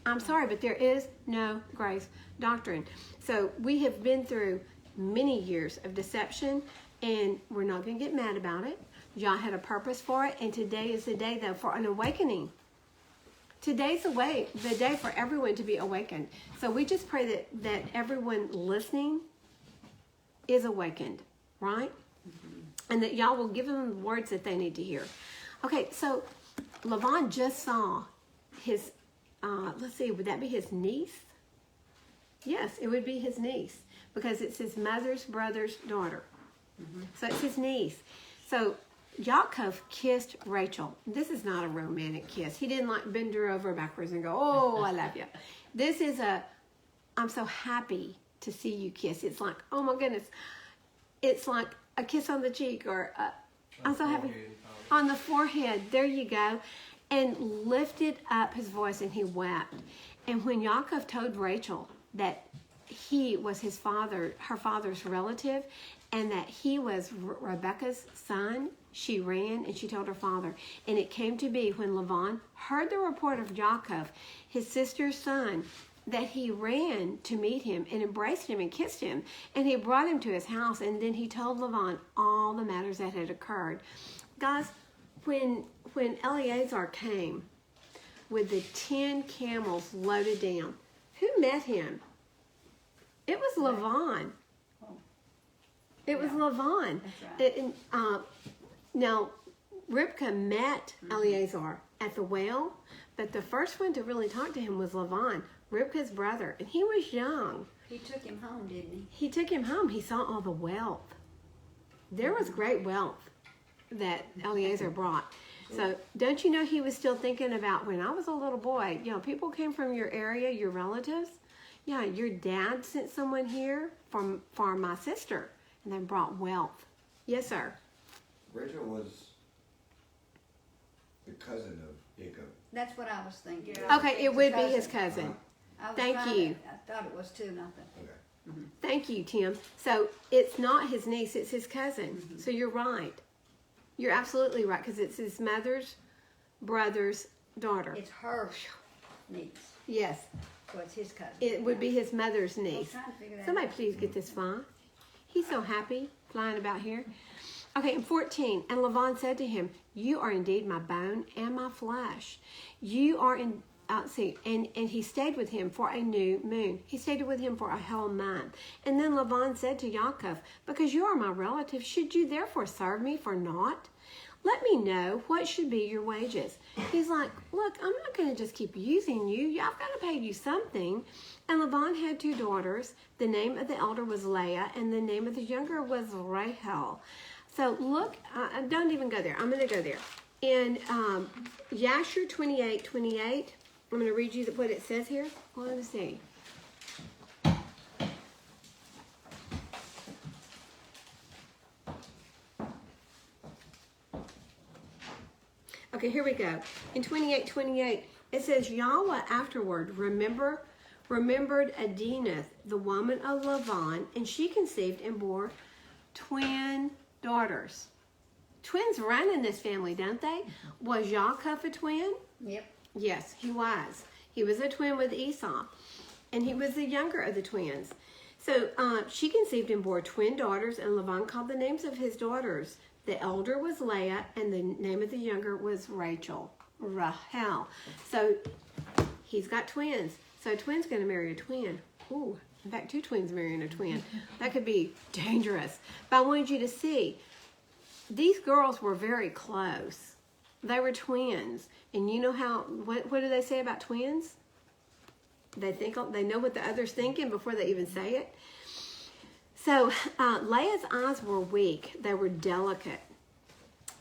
I'm sorry, but there is no grace doctrine. So we have been through many years of deception, and we're not going to get mad about it. Yah had a purpose for it, and today is the day, though, for an awakening. Today's the day for everyone to be awakened. So we just pray that everyone listening is awakened, right? And that y'all will give them the words that they need to hear. Okay, so Laban just saw his, let's see, would that be his niece? Yes, it would be his niece because it's his mother's brother's daughter. So it's his niece. So Yaakov kissed Rachel. This is not a romantic kiss. He didn't like bend her over backwards and go, oh, I love you. This is I'm so happy to see you kiss. It's like, oh my goodness. It's like a kiss on the cheek or I'm so happy. On the forehead. There you go. And lifted up his voice and he wept. And when Yaakov told Rachel that he was her father's relative, and that he was Rebekah's son, she ran and she told her father. And it came to be when Laban heard the report of Yaakov, his sister's son, that he ran to meet him and embraced him and kissed him. And he brought him to his house, and then he told Laban all the matters that had occurred. Guys, when Eleazar came with the 10 camels loaded down, who met him? It was Laban. It was Laban. That's right. Now, Rivka met Eleazar at the well, but the first one to really talk to him was Laban, Rivka's brother, and he was young. He took him home, didn't he? He took him home. He saw all the wealth. There was great wealth that Eleazar brought. So don't you know he was still thinking about when I was a little boy, people came from your area, your relatives. Yeah, your dad sent someone here for my sister, and they brought wealth. Yes, sir. Rachel was the cousin of Jacob. That's what I was thinking. Okay, it would be his cousin. Thank you. I thought it was too, nothing. Okay. Thank you, Tim. So it's not his niece, it's his cousin. So you're right. You're absolutely right, because it's his mother's brother's daughter. It's her niece, Yes, so it's his cousin. it would be his mother's I was niece. trying to figure that Somebody out. please get this fly. He's so happy flying about here. Okay, and 14. And Laban said to him, you are indeed my bone and my flesh. You are in, and he stayed with him for a new moon. He stayed with him for a whole month. And then Laban said to Yaakov, because you are my relative, should you therefore serve me for naught? Let me know what should be your wages. He's like, look, I'm not going to just keep using you. I've got to pay you something. And Laban had 2 daughters. The name of the elder was Leah, and the name of the younger was Rachel. So look, don't even go there. I'm going to go there. In Yasher 28:28, I'm going to read you what it says here. Let's see. Okay, here we go. In 28:28, it says, Yahweh afterward remembered Adineth, the woman of Laban, and she conceived and bore twin daughters. Twins run in this family, don't they? Was Yaakov a twin? Yep. Yes, he was. He was a twin with Esau, and he was the younger of the twins. So she conceived and bore twin daughters, and Laban called the names of his daughters. The elder was Leah, and the name of the younger was Rachel. So he's got twins. So a twin's going to marry a twin. Ooh, in fact, two twins marrying a twin. That could be dangerous. But I wanted you to see, these girls were very close. They were twins. And you know how, what do they say about twins? They know what the other's thinking before they even say it. So Leah's eyes were weak. They were delicate.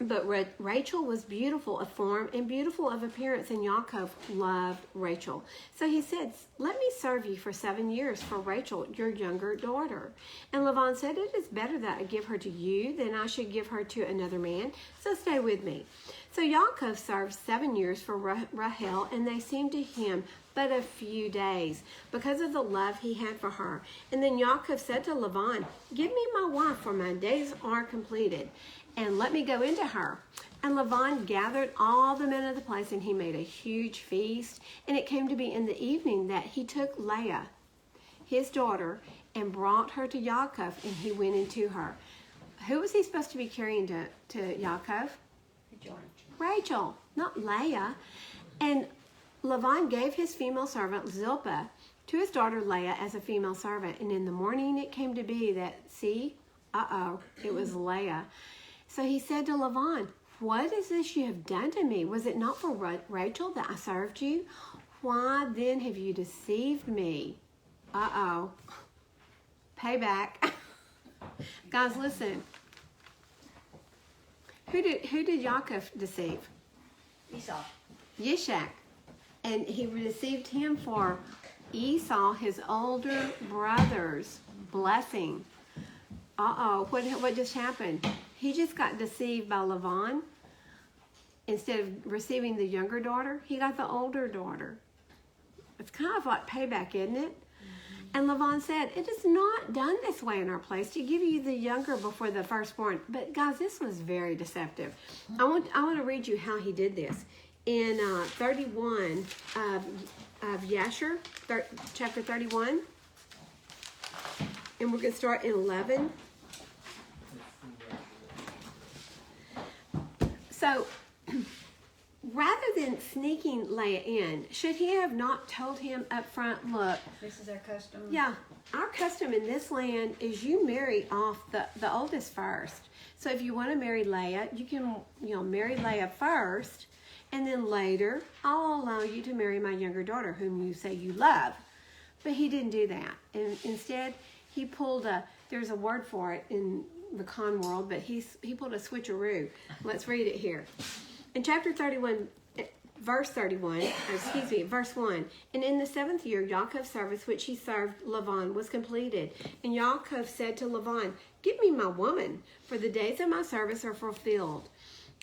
But Rachel was beautiful of form and beautiful of appearance, and Yaakov loved Rachel. So he said, let me serve you for 7 years for Rachel, your younger daughter. And Laban said, it is better that I give her to you than I should give her to another man. So stay with me. So Yaakov served 7 years for Rahel, and they seemed to him but a few days because of the love he had for her. And then Yaakov said to Laban, give me my wife, for my days are completed, and let me go into her. And Laban gathered all the men of the place, and he made a huge feast. And it came to be in the evening that he took Leah, his daughter, and brought her to Yaakov, and he went into her. Who was he supposed to be carrying to Yaakov? Rachel, not Leah. And Laban gave his female servant Zilpah to his daughter Leah as a female servant. And in the morning it came to be that, it was Leah. So he said to Laban, what is this you have done to me? Was it not for Rachel that I served you? Why then have you deceived me? Payback. Guys, listen. Who did Yaakov deceive? Esau. Yasher. And he deceived him for Esau, his older brother's blessing. What just happened? He just got deceived by Laban. Instead of receiving the younger daughter, he got the older daughter. It's kind of like payback, isn't it? And Laban said, it is not done this way in our place to give you the younger before the firstborn. But guys, this was very deceptive. I want to read you how he did this. In 31 of Yasher, chapter 31. And we're going to start in 11. So, rather than sneaking Leah in, should he have not told him up front, look, This is our custom. yeah, our custom in this land is you marry off the oldest first. So if you want to marry Leah, you can marry Leah first, and then later I'll allow you to marry my younger daughter, whom you say you love. But he didn't do that. And instead, he pulled there's a word for it in the con world, but he pulled a switcheroo. Let's read it here. In chapter 31, verse 1, and in the 7th year, Yaakov's service which he served Laban was completed. And Yaakov said to Laban, give me my woman, for the days of my service are fulfilled.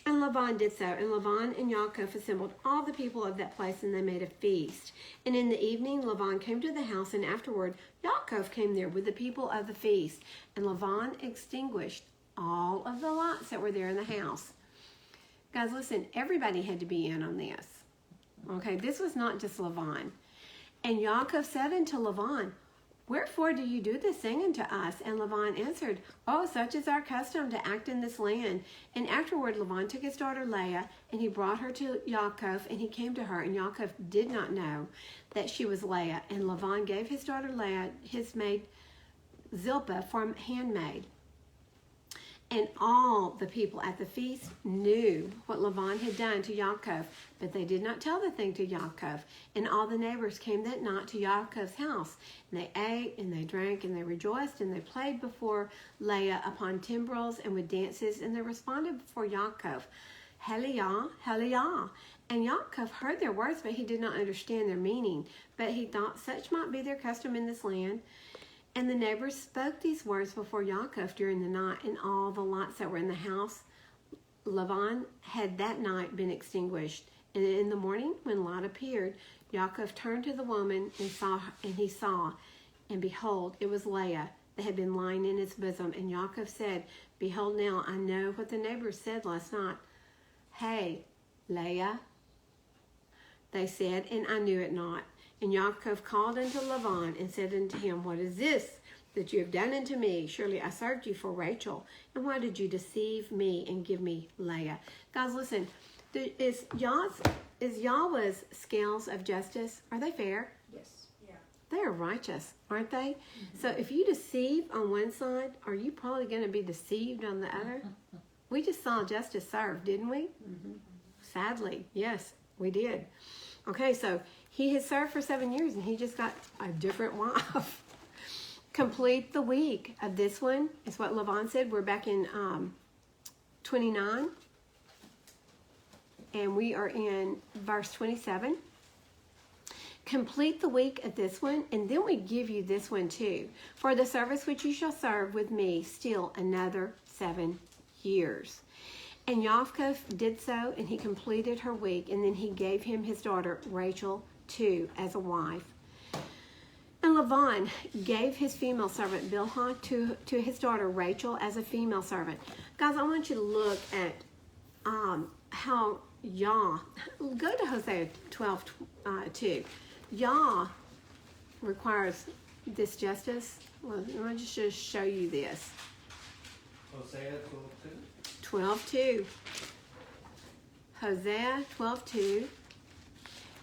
And Laban did so, and Laban and Yaakov assembled all the people of that place, and they made a feast. And in the evening Laban came to the house, and afterward Yaakov came there with the people of the feast. And Laban extinguished all of the lights that were there in the house. Guys, listen, everybody had to be in on this. Okay, this was not just Laban. And Yaakov said unto Laban, wherefore do you do this thing unto us? And Laban answered, such is our custom to act in this land. And afterward Laban took his daughter Leah, and he brought her to Yaakov, and he came to her. And Yaakov did not know that she was Leah. And Laban gave his daughter Leah, his maid Zilpah, for handmaid. And all the people at the feast knew what Laban had done to Yaakov, but they did not tell the thing to Yaakov. And all the neighbors came that night to Yaakov's house. And they ate, and they drank, and they rejoiced, and they played before Leah upon timbrels and with dances, and they responded before Yaakov, Hallelujah, Hallelujah. And Yaakov heard their words, but he did not understand their meaning. But he thought such might be their custom in this land. And the neighbors spoke these words before Yaakov during the night, and all the lights that were in the house Laban had that night been extinguished. And in the morning, when light appeared, Yaakov turned to the woman and he saw, and behold, it was Leah that had been lying in his bosom. And Yaakov said, behold, now I know what the neighbors said last night. Hey, Leah. they said, and I knew it not. And Yaakov called unto Laban and said unto him, What is this that you have done unto me? Surely I served you for Rachel. And why did you deceive me and give me Leah? Guys, listen, is Yahweh's scales of justice, are they fair? Yes. They are righteous, aren't they? So if you deceive on one side, are you probably going to be deceived on the other? We just saw justice served, didn't we? Sadly, yes, we did. Okay, so he has served for 7 years and he just got a different wife. Complete the week of this one is what Laban said. We're back in 29. And we are in verse 27. Complete the week of this one, and then we give you this one too. For the service which you shall serve with me still another 7 years. And Yaakov did so, and he completed her week, and then he gave him his daughter Rachel too as a wife. And Laban gave his female servant Bilhah to his daughter Rachel as a female servant. Guys, I want you to look at how Yah, go to Hosea 12:2. Yah requires this justice. Well, let me just show you this. Hosea 12:2. 12:2. Hosea 12:2.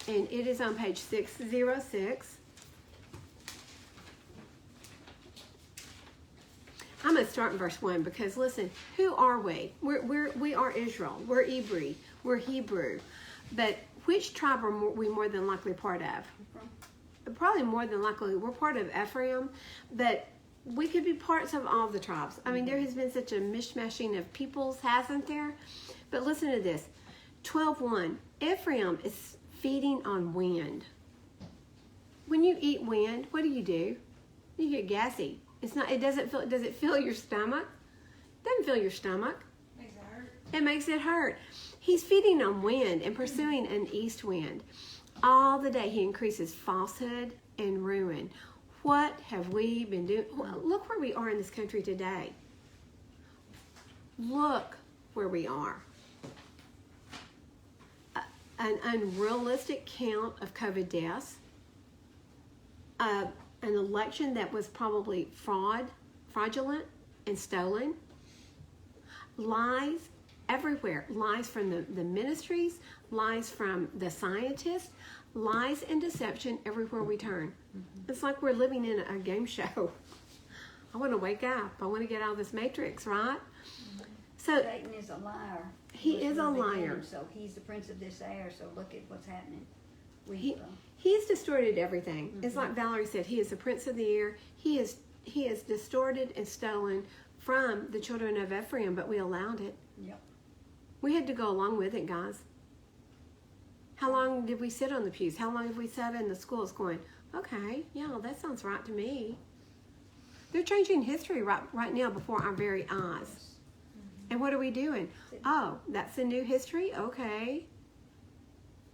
And it is on page 606. I'm going to start in verse 1 because, listen, who are we? We are Israel. We're Hebrew. We're Hebrew. But which tribe are we more than likely part of? Probably more than likely we're part of Ephraim, but we could be parts of all the tribes. I mean, there has been such a mishmashing of peoples, hasn't there? But listen to this. 12:1. Ephraim is feeding on wind. When you eat wind, what do? You get gassy. Does it fill your stomach? It doesn't fill your stomach. Makes it hurt. It makes it hurt. He's feeding on wind and pursuing an east wind. All the day he increases falsehood and ruin. What have we been doing? Well, look where we are in this country today. Look where we are. An unrealistic count of COVID deaths. An election that was probably fraudulent and stolen. Lies everywhere. Lies from the ministries, lies from the scientists, lies and deception everywhere we turn. It's like we're living in a game show. I want to wake up. I want to get out of this matrix, right? So Satan is a liar. He is a liar. So he's the prince of this air. So look at what's happening. He's distorted everything. It's like Valerie said. He is the prince of the air. He is distorted and stolen from the children of Ephraim, but we allowed it. Yep. We had to go along with it, guys. How long did we sit on the pews? How long have we sat in the schools going, okay, yeah, that sounds right to me. They're changing history right now before our very eyes. And what are we doing? Oh, that's the new history? Okay.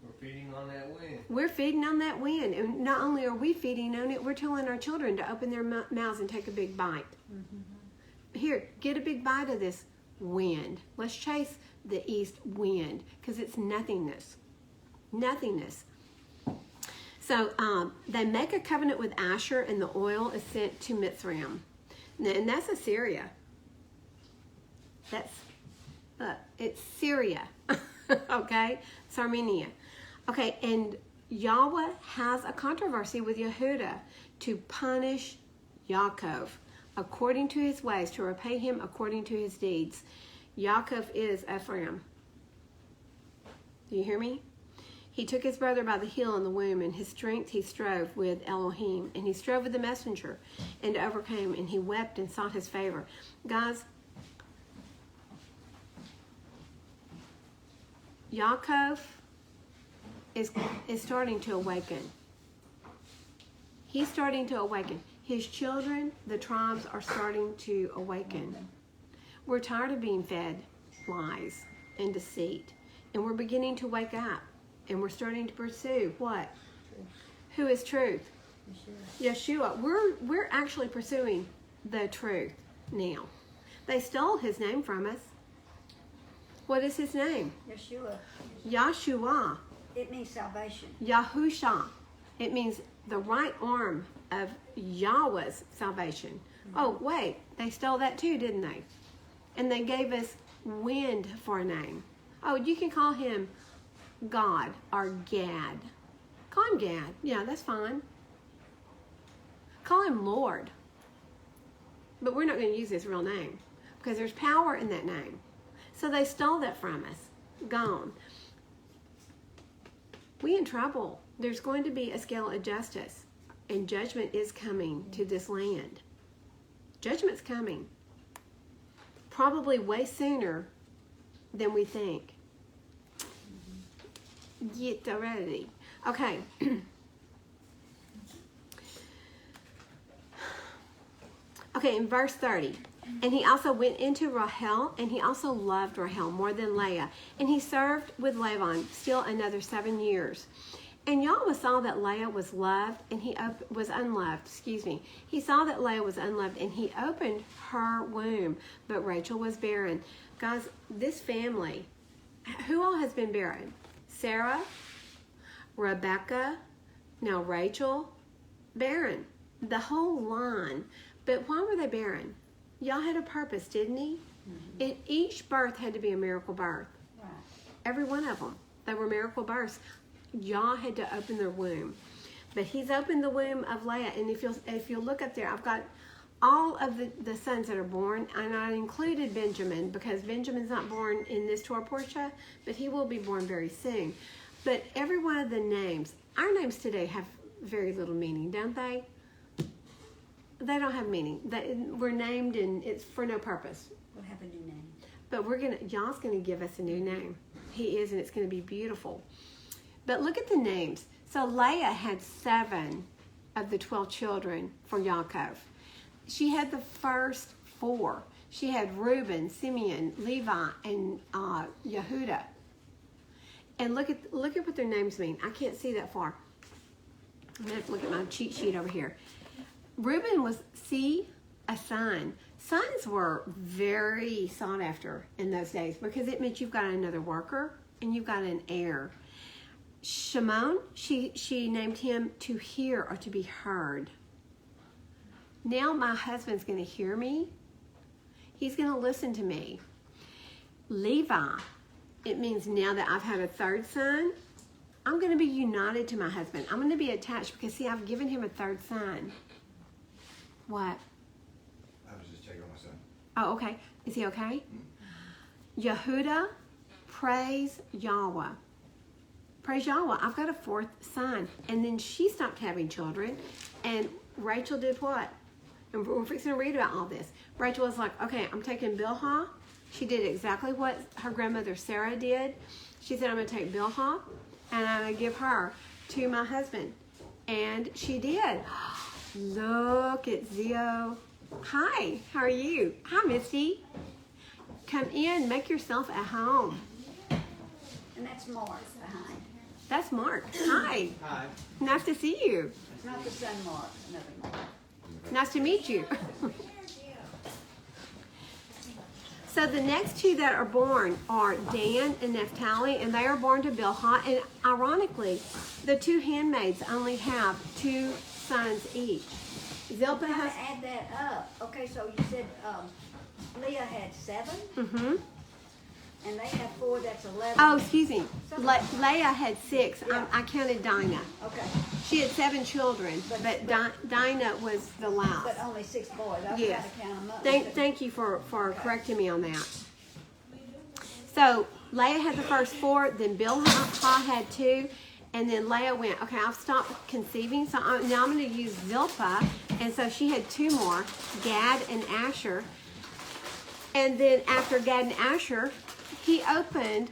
We're feeding on that wind. We're feeding on that wind. And not only are we feeding on it, we're telling our children to open their mouths and take a big bite. Here, get a big bite of this wind. Let's chase the east wind because it's nothingness. Nothingness. So they make a covenant with Yasher, and the oil is sent to Mitzrayim. And that's Assyria. It's Syria. Okay? It's Armenia. Okay, and Yahweh has a controversy with Yehuda to punish Yaakov according to his ways, to repay him according to his deeds. Yaakov is Ephraim. Do you hear me? He took his brother by the heel in the womb, and his strength he strove with Elohim, and he strove with the messenger, and overcame, and he wept and sought his favor. Guys, Yaakov is starting to awaken. He's starting to awaken. His children, the tribes, are starting to awaken. We're tired of being fed lies and deceit, and we're beginning to wake up, and we're starting to pursue what? Who is truth? Yeshua. We're actually pursuing the truth now. They stole his name from us. What is his name? Yeshua. Yahshua. It means salvation. Yahusha. It means the right arm of Yahweh's salvation. Oh, wait, they stole that too, didn't they? And they gave us wind for a name. Oh, you can call him God or Gad. Call him Gad. Yeah, that's fine. Call him Lord. But we're not going to use his real name because there's power in that name. So they stole that from us. Gone. We in trouble. There's going to be a scale of justice, and judgment is coming to this land. Judgment's coming. Probably way sooner than we think. Get ready. Okay. Okay, in verse 30. And he also went into Rahel, and he also loved Rahel more than Leah. And he served with Laban still another 7 years. And Yahweh saw that Leah was loved, and was unloved. He saw that Leah was unloved, and he opened her womb, but Rachel was barren. Guys, this family, who all has been barren? Sarah, Rebecca, now Rachel, barren. The whole line. But why were they barren? Y'all had a purpose, didn't he? Mm-hmm. Each birth had to be a miracle birth. Right. Every one of them. They were miracle births. Y'all had to open their womb. But he's opened the womb of Leah. And if you'll look up there, I've got all of the sons that are born. And I included Benjamin because Benjamin's not born in this Torah portion, but he will be born very soon. But every one of the names, our names today have very little meaning, don't they? They don't have meaning. We're named and it's for no purpose. We'll have a new name. But Yah's going to give us a new name. He is, and it's going to be beautiful. But look at the names. So Leah had 7 of the 12 children for Yaakov. She had the first 4. She had Reuben, Simeon, Levi, and Yehuda. And look at what their names mean. I can't see that far. I'm going to have to look at my cheat sheet over here. Reuben was a son. Sons were very sought after in those days because it meant you've got another worker and you've got an heir. Shimon, she named him to hear or to be heard. Now my husband's going to hear me. He's going to listen to me. Levi, it means now that I've had a third son, I'm going to be united to my husband. I'm going to be attached because, see, I've given him a third son. What? I was just checking on my son. Oh, okay. Is he okay? Yehuda, praise Yahweh. Praise Yahweh. I've got a 4th son. And then she stopped having children. And Rachel did what? And we're fixing to read about all this. Rachel was like, okay, I'm taking Bilhah. She did exactly what her grandmother Sarah did. She said, I'm going to take Bilhah and I'm going to give her to my husband. And she did. Look at Zio. Hi, how are you? Hi, Misty. Come in, make yourself at home. And that's Mark behind. That's Mark. Hi. Hi. Nice to see you. Not the son Mark, another Mark. Nice to meet you. So the next 2 that are born are Dan and Naphtali, and they are born to Bilhah. And ironically, the 2 handmaids only have 2 sons each. Zilpah You has. gotta add that up. Okay, so you said Leah had 7, Mm-hmm. and they have 4. That's 11. Oh, excuse me. Leah had 6. Yeah. I counted Dinah. Okay, She had 7 children, but Dinah was the last. but only 6 boys. I Yes. gotta count them up. Thank you for correcting me on that. So Leah had the first 4, then Bilhah had 2, and then Leah went, okay, I've stopped conceiving, so now I'm going to use Zilpah, and so she had 2 more, Gad and Asher. And then after Gad and Asher, he opened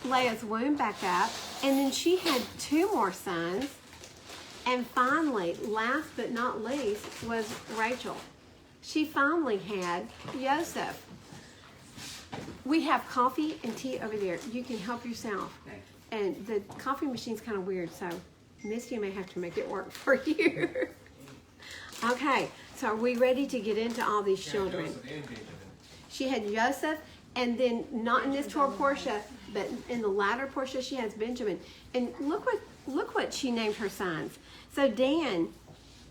Leah's womb back up, and then she had 2 more sons. And finally, last but not least, was Rachel. She finally had Joseph. We have coffee and tea over there. You can help yourself. And the coffee machine's kind of weird, so Misty may have to make it work for you. Okay, so are we ready to get into all these children? Joseph and Benjamin. She had Joseph And then not in this Torah portion, but in the latter portion she has Benjamin. And look what she named her sons. So Dan,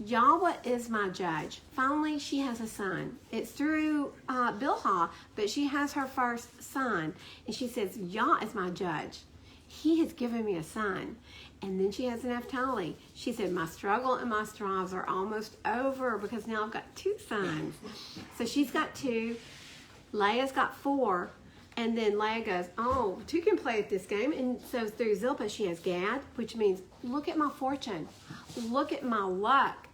Yahweh is my judge. Finally, she has a son. It's through Bilhah, but she has her first son. And she says, Yah is my judge. He has given me a son. And then she has Naphtali. She said, my struggle and my strives are almost over because now I've got 2 sons. So she's got 2. Leah's got 4. And then Leah goes, oh, 2 can play at this game. And so through Zilpah, she has Gad, which means, look at my fortune. Look at my luck.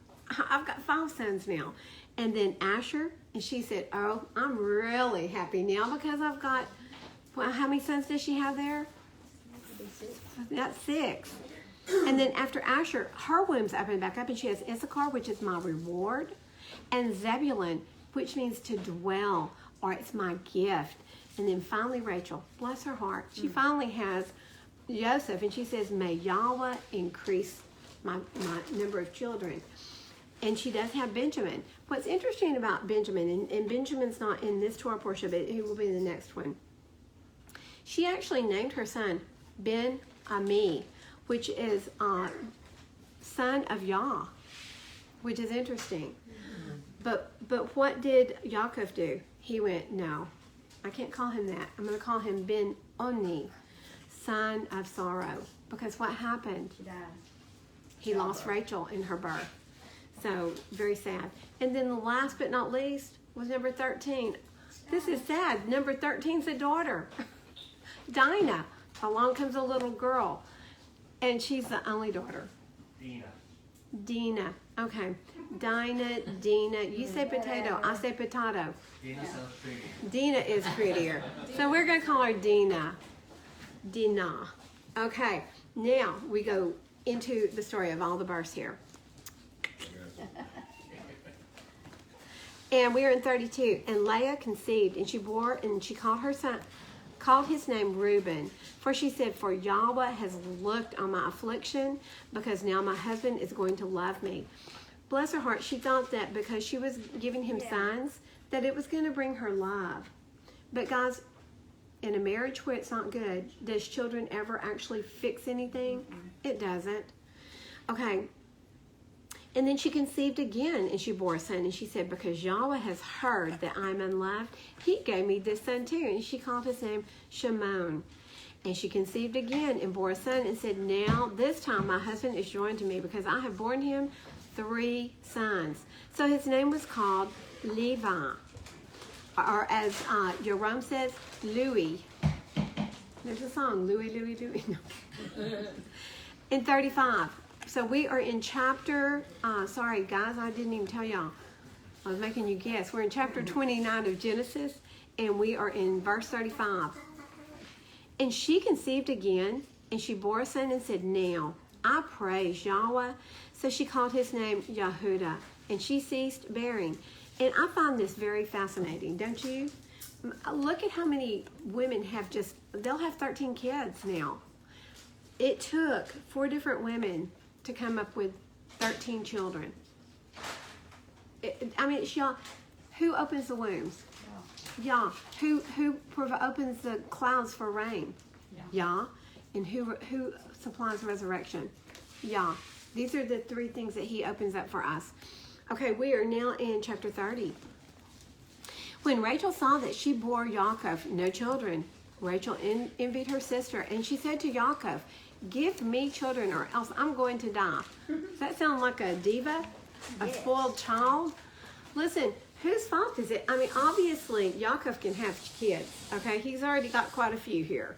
I've got 5 sons now. And then Asher, and she said, oh, I'm really happy now because I've got, well, how many sons does she have there? That's 6. And then after Asher, her womb's opened back up, and she has Issachar, which is my reward, and Zebulun, which means to dwell, or it's my gift. And then finally Rachel, bless her heart, she finally has Joseph, and she says, may Yahweh increase my number of children. And she does have Benjamin. What's interesting about Benjamin, and Benjamin's not in this Torah portion, but he will be in the next one. She actually named her son Ben Ami, which is son of Yah, which is interesting. But what did Yaakov do? He went, no, I can't call him that. I'm going to call him Ben Oni, son of sorrow. Because what happened? She died. He lost Rachel in her birth. So, very sad. And then the last but not least was number 13. This is sad. Number 13 is a daughter, Dinah. Along comes a little girl, and she's the only daughter. Dina. Okay. Dinah, Dina. You say potato. I say potato. Dina sounds pretty. Dina is prettier. So we're going to call her Dina. Dina. Okay. Now we go into the story of all the births here. And we are in 32. And Leah conceived, and she bore, and she called her son, called his name Reuben. For she said, for Yahweh has looked on my affliction, because now my husband is going to love me. Bless her heart, she thought that because she was giving him sons, that it was going to bring her love. But guys, in a marriage where it's not good, does children ever actually fix anything? Mm-hmm. It doesn't. Okay. And then she conceived again, and she bore a son, and she said, because Yahweh has heard that I'm unloved, he gave me this son too. And she called his name Shimon. And she conceived again and bore a son, and said, now this time my husband is joined to me, because I have borne him 3 sons. So his name was called Levi, or as Jerome says, Louis. There's a song, Louis, Louis, Louis. No. In 35. So we are in chapter, sorry guys, I didn't even tell y'all. I was making you guess. We're in chapter 29 of Genesis, and we are in verse 35. And she conceived again, and she bore a son and said, now I praise Yahweh. So she called his name Yehudah, and she ceased bearing. And I find this very fascinating, don't you? Look at how many women have they'll have 13 kids now. It took 4 different women to come up with 13 children. It's Yah. Who opens the wombs? Yah. Who opens the clouds for rain? Yah. And who supplies resurrection? Yah. These are the 3 things that he opens up for us. Okay, we are now in chapter 30. When Rachel saw that she bore Yaakov no children, Rachel envied her sister, and she said to Yaakov, give me children or else I'm going to die. Does that sound like a diva? A spoiled child? Listen, whose fault is it? Obviously, Yaakov can have kids, okay? He's already got quite a few here.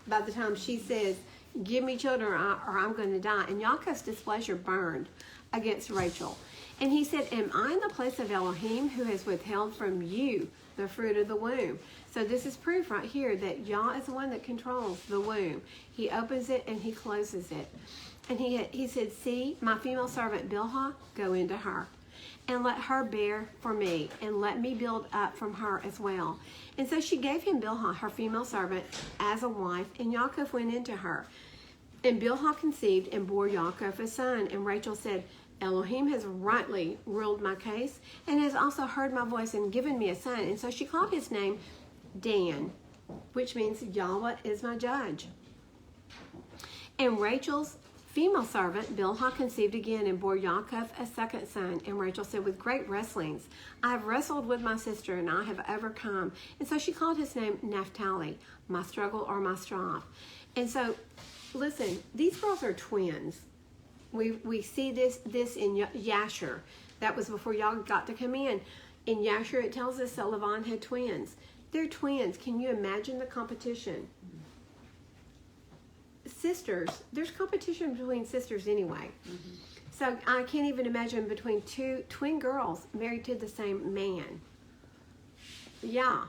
By the time she says, give me children or I'm going to die. And Yaakov's displeasure burned against Rachel. And he said, am I in the place of Elohim who has withheld from you the fruit of the womb? So this is proof right here that Yah is the one that controls the womb. He opens it and he closes it. And he said, see, my female servant Bilhah, go into her, and let her bear for me, and let me build up from her as well. And so she gave him Bilhah, her female servant, as a wife, and Yaakov went into her. And Bilhah conceived and bore Yaakov a son. And Rachel said, Elohim has rightly ruled my case, and has also heard my voice and given me a son. And so she called his name Dan, which means Yahweh is my judge. And Rachel's female servant, Bilhah, conceived again and bore Yaakov a second son. And Rachel said, with great wrestlings, I have wrestled with my sister, and I have overcome. And so she called his name Naphtali, my struggle or my strife. And so, listen, these girls are twins. We see this in Yasher. That was before y'all got to come in. In Yasher, it tells us that Laban had twins. They're twins. Can you imagine the competition? Sisters, there's competition between sisters anyway. Mm-hmm. So I can't even imagine between two twin girls married to the same man. Yeah.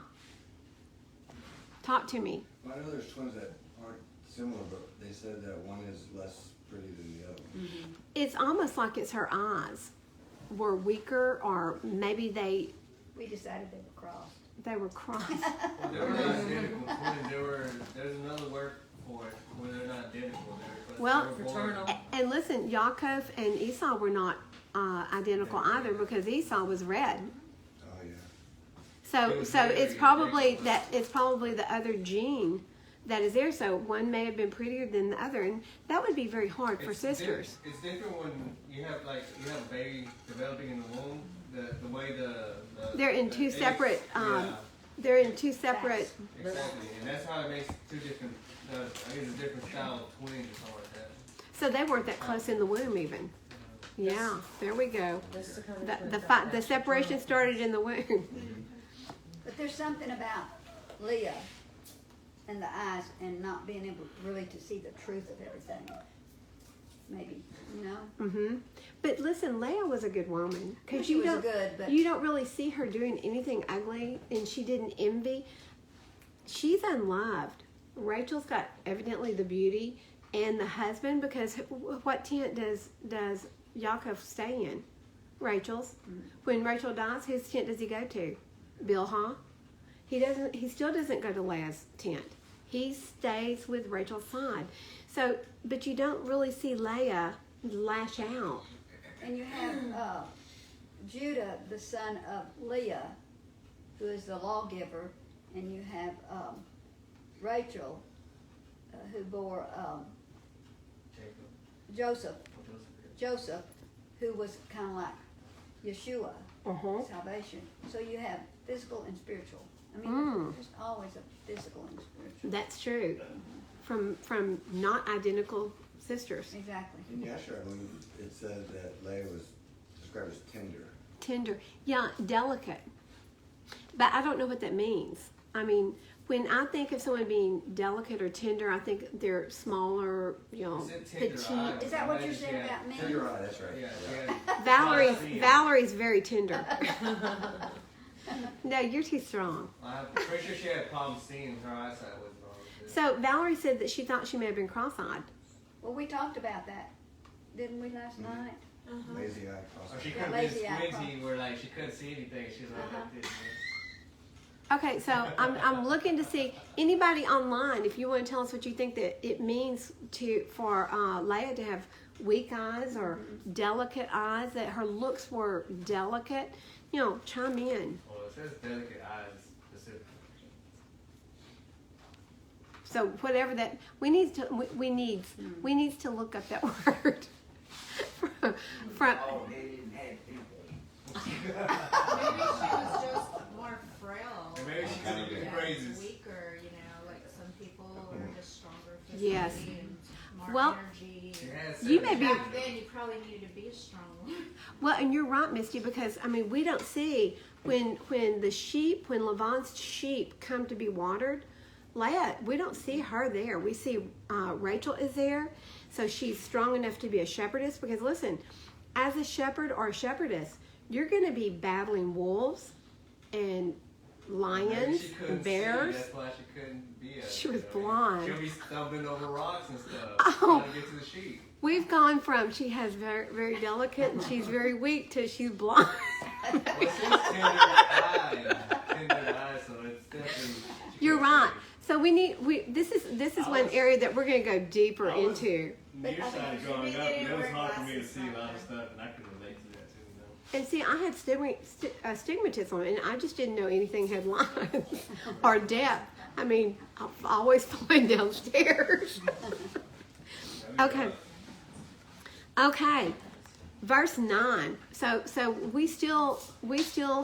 Talk to me. Well, I know there's twins that aren't similar, but they said that one is less pretty than the other. Mm-hmm. It's almost like it's her eyes were weaker, or maybe We decided they were crossed. they were crossed. Well, they were not identical twins. There's another word for it when they're not identical. Well, they were born- fraternal. And listen, Yaakov and Esau were not identical either, because Esau was red. Oh, yeah. So it's probably the other gene that is there. So one may have been prettier than the other, and that would be very hard for sisters. It's different when you have a baby developing in the womb. The way They're in two eggs- separate. yeah, They're in two separate. exactly, and that's how it makes two different. I guess a different style of twins or something like that. So they weren't that close in the womb even. Yeah, there we go. That's the kind of The separation started in the womb. But there's something about Leah and the eyes and not being able really to see the truth of everything. Maybe, Mm-hmm. But listen, Leah was a good woman, because She was good, but you don't really see her doing anything ugly, and she didn't envy. She's unloved. Rachel's got evidently the beauty and the husband, because what tent does Yaakov stay in? Rachel's. When Rachel dies, whose tent does he go to? Bilhah. He still doesn't go to Leah's tent. He stays with Rachel's side. So, but you don't really see Leah lash out. and you have Judah, the son of Leah, who is the lawgiver, and you have Rachel, who bore Jacob. Joseph, who was kind of like Yeshua, Uh-huh. salvation. So you have physical and spiritual. I mean, there's always a physical and spiritual. That's true. From not identical sisters. Exactly. In Yasher, I believe it said that Leah was described as tender. Tender. Yeah, delicate. But I don't know what that means. I mean, when I think of someone being delicate or tender, I think they're smaller, Is it tender eye? petite. Is that what you're saying about me? Tender eye, that's right. Yeah. Valerie's very tender. No, you're too strong. I'm pretty sure she had problems seeing. Her eyesight was wrong. Too. So Valerie said that she thought she may have been cross-eyed. Well, we talked about that, didn't we, last night? Lazy eye cross. Or she Yeah, could have lazy been eye squinty, where like she couldn't see anything. She was like, Uh-huh. like this. Okay, so I'm looking to see anybody online, if you want to tell us what you think that it means for Leah to have weak eyes or delicate eyes, that her looks were delicate. Chime in. Well, it says delicate eyes specifically. So whatever that we need to look up that word. from Oh, they didn't have people. Maybe she was just more frail. And maybe she couldn't do Yeah, raises. weaker, like some people are just stronger physically Yes. and more Well, energy. She has You may be Back then, you probably needed to be a strong woman. well, and you're right, Misty, because we don't see when Laban's sheep come to be watered. Leah, we don't see her there. We see Rachel is there, so she's strong enough to be a shepherdess. Because listen, as a shepherd or a shepherdess, you're going to be battling wolves and Maybe lions she couldn't and bears. See, that's why she couldn't be a. She was blind. She'll be stumbling over rocks and stuff. Oh. Trying to get to the sheep. We've gone from she has very, very delicate and she's very weak to she's blind. Well, she's tender eyes, so it's definitely. You're right. So this is one area that we're going to go deeper I was- into. Nearsighted growing Should up, we and get it was her hard for me to glasses see a lot on of stuff, and I could relate to that too. And see, I had astigmatism, and I just didn't know anything had lines or depth. I mean, I'm always falling downstairs. Okay. Okay. Verse 9. So we still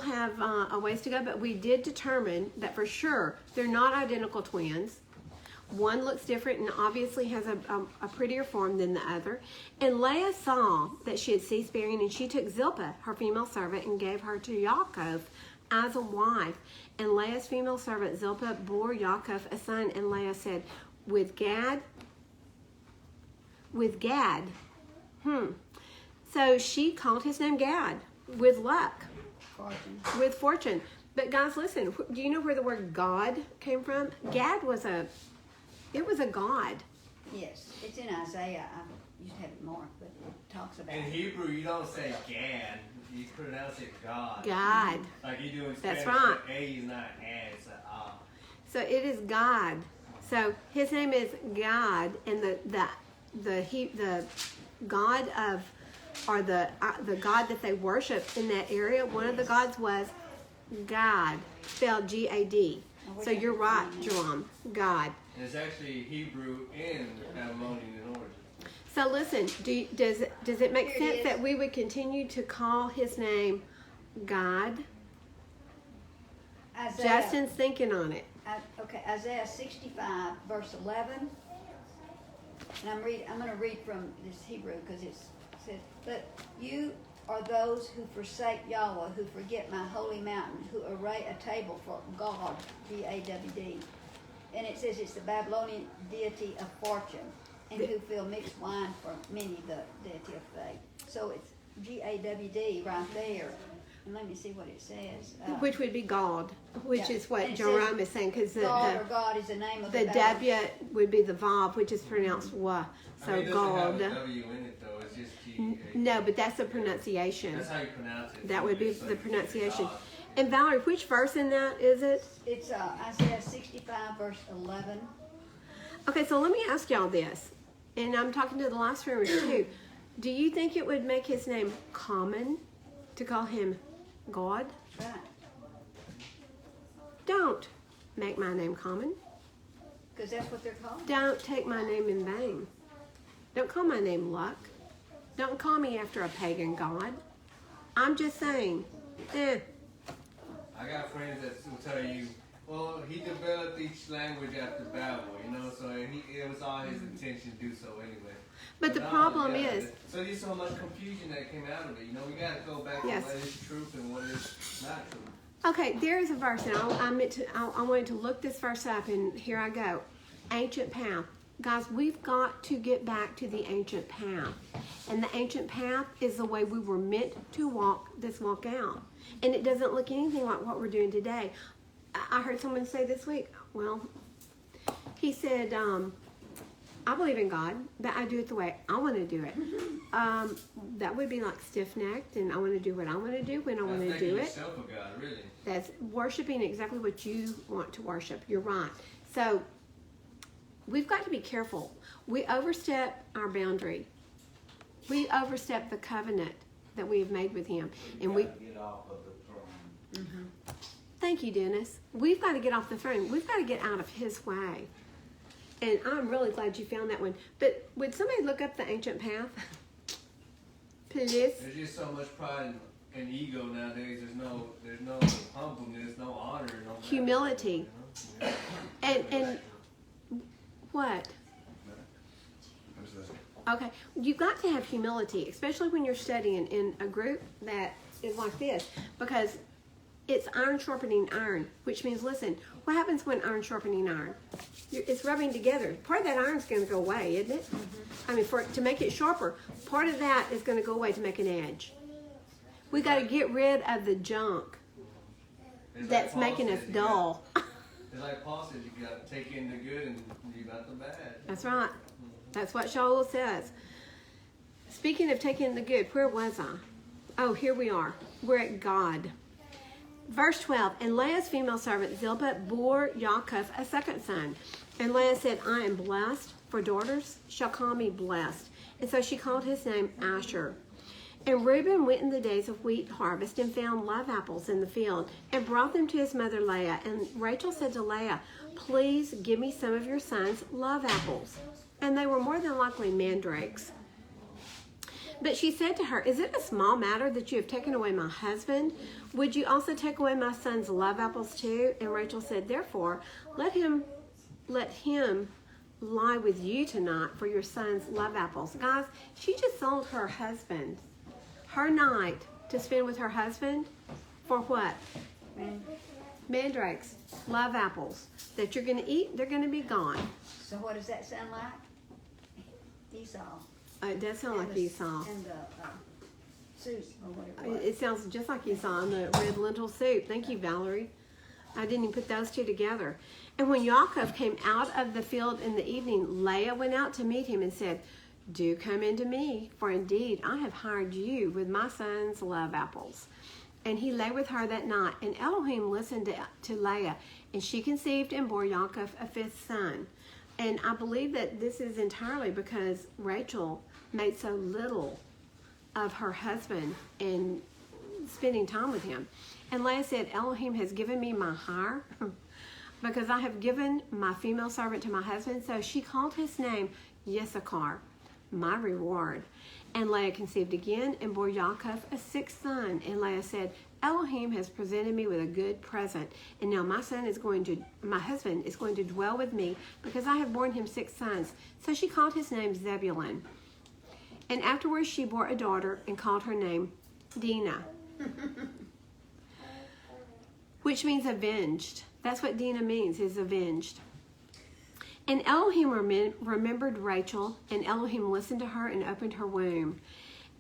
have a ways to go, but we did determine that for sure they're not identical twins. One looks different and obviously has a prettier form than the other. And Leah saw that she had ceased bearing, and she took Zilpah, her female servant, and gave her to Yaakov as a wife. And Leah's female servant Zilpah bore Yaakov a son, and Leah said, with Gad. So she called his name Gad, with luck, with fortune. But guys, listen, do you know where the word God came from? Gad was a god. Yes, it's in Isaiah. I used to have it marked, but it talks about In it. Hebrew, you don't say Gad. You pronounce it God. God. Like you do in Spanish. That's right. The A is not an A, it's an A. So it is God. So his name is God, and the God of, or the God that they worshiped in that area, one of the gods was God, spelled G-A-D. So you're right, Jerome, God. And it's actually Hebrew and Babylonian in origin. So listen, does it make Here it sense is. that we would continue to call his name God? Isaiah, Justin's thinking on it. okay, Isaiah 65, verse 11. And I'm going to read from this Hebrew because it says, but you are those who forsake Yahweh, who forget my holy mountain, who array a table for God, G-A-W-D. And it says it's the Babylonian deity of fortune, and who fill mixed wine for many, the deity of faith. So it's G-A-W-D right there. And let me see what it says. Which would be God, which Yeah. is what And it Jerome says is saying, because God or God is the name of the the W would be the Vav, which is pronounced Wa. So I mean, it doesn't God. have a W in it though. It's just G. No, but that's the pronunciation. That's how you pronounce it. That would be It's the like pronunciation. God. And Valerie, which verse in that is it? It's Isaiah 65, verse 11. Okay, so let me ask y'all this, and I'm talking to the last roomers too. Do you think it would make his name common to call him God? Right. Don't make my name common. Because that's what they're called. Don't take my name in vain. Don't call my name Luck. Don't call me after a pagan god. I'm just saying, I got friends that will tell you, well, he developed each language after Babel, you know, so it was all his intention to do so anyway. But the no, problem yeah, is, so there's so much confusion that came out of it. You know, we got to go back Yes. to what is truth and what is not truth. okay, there is a verse, and I wanted to look this verse up, and here I go. Ancient path. Guys, we've got to get back to the ancient path. And the ancient path is the way we were meant to walk this walk out. And it doesn't look anything like what we're doing today. I heard someone say this week, well, he said, I believe in God, but I do it the way I want to do it. That would be like stiff-necked, and I want to do what I want to do when I want to do it. Yourself a God, really. That's worshiping exactly what you want to worship. You're right. So we've got to be careful. We overstep our boundary. We overstep the covenant that we have made with him. And we gotta get off of the throne. thank you, Dennis. We've got to get off the throne. We've got to get out of his way. And I'm really glad you found that one. But would somebody look up the ancient path? Please. There's just so much pride and ego nowadays. There's no humbleness, no honor, no Humility. You know? And what? I'm just listening. Okay, you've got to have humility, especially when you're studying in a group that is like this, because it's iron sharpening iron, which means, listen, what happens when iron sharpening iron? It's rubbing together. Part of that iron's going to go away, isn't it? I mean, to make it sharper, part of that is going to go away to make an edge. We got to get rid of the junk It's that's like Paul making us says, dull. It's like Paul says, you got to take in the good and leave out the bad. That's right. That's what Shaul says. Speaking of taking the good, where was I? Oh, here we are. We're at God. Verse 12, and Leah's female servant Zilpah bore Yaakov a second son. And Leah said, I am blessed, for daughters shall call me blessed. And so she called his name Yasher. And Reuben went in the days of wheat harvest and found love apples in the field and brought them to his mother Leah. And Rachel said to Leah, please give me some of your son's love apples. And they were more than likely mandrakes. But she said to her, is it a small matter that you have taken away my husband? Would you also take away my son's love apples too? And Rachel said, therefore, let him lie with you tonight for your son's love apples. Guys, she just sold her husband, her night to spend with her husband for what? Mandrakes, love apples that you're going to eat. They're going to be gone. So what does that sound like? Esau. It does sound like Esau. And the soup or whatever. It sounds just like Esau in the red lentil soup. Thank you, Valerie. I didn't even put those two together. And when Yaakov came out of the field in the evening, Leah went out to meet him and said, do come into me, for indeed I have hired you with my son's love apples. And he lay with her that night, and Elohim listened to Leah, and she conceived and bore Yaakov a fifth son. And I believe that this is entirely because Rachel made so little of her husband and spending time with him. And Leah said, Elohim has given me my hire because I have given my female servant to my husband. So she called his name Yisachar, my reward. And Leah conceived again and bore Yaakov a sixth son. And Leah said, Elohim has presented me with a good present, and now my husband is going to dwell with me because I have borne him six sons. So she called his name Zebulun. And afterwards she bore a daughter and called her name Dinah, which means avenged. That's what Dinah means, is avenged. And Elohim remembered Rachel, and Elohim listened to her and opened her womb.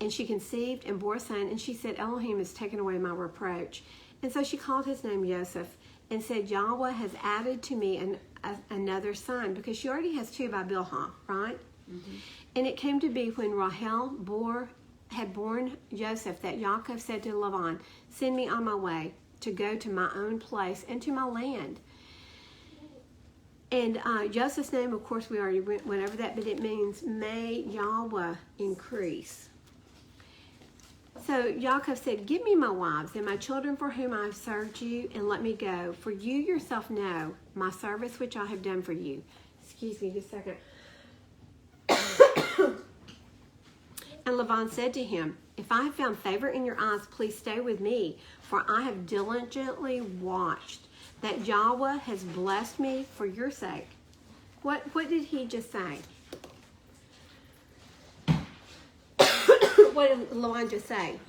And she conceived and bore a son, and she said, Elohim has taken away my reproach. And so she called his name Joseph and said, Yahweh has added to me another son, because she already has two by Bilhah, right? Mm-hmm. And it came to be when Rahel had borne Joseph that Yaakov said to Laban, send me on my way to go to my own place and to my land. And Joseph's name, of course, we already went over that, but it means may Yahweh increase. So Yaakov said, give me my wives and my children for whom I have served you, and let me go. For you yourself know my service which I have done for you. Excuse me just a second. And Laban said to him, if I have found favor in your eyes, please stay with me, for I have diligently watched that Yahweh has blessed me for your sake. What did he just say? What did Laban just say?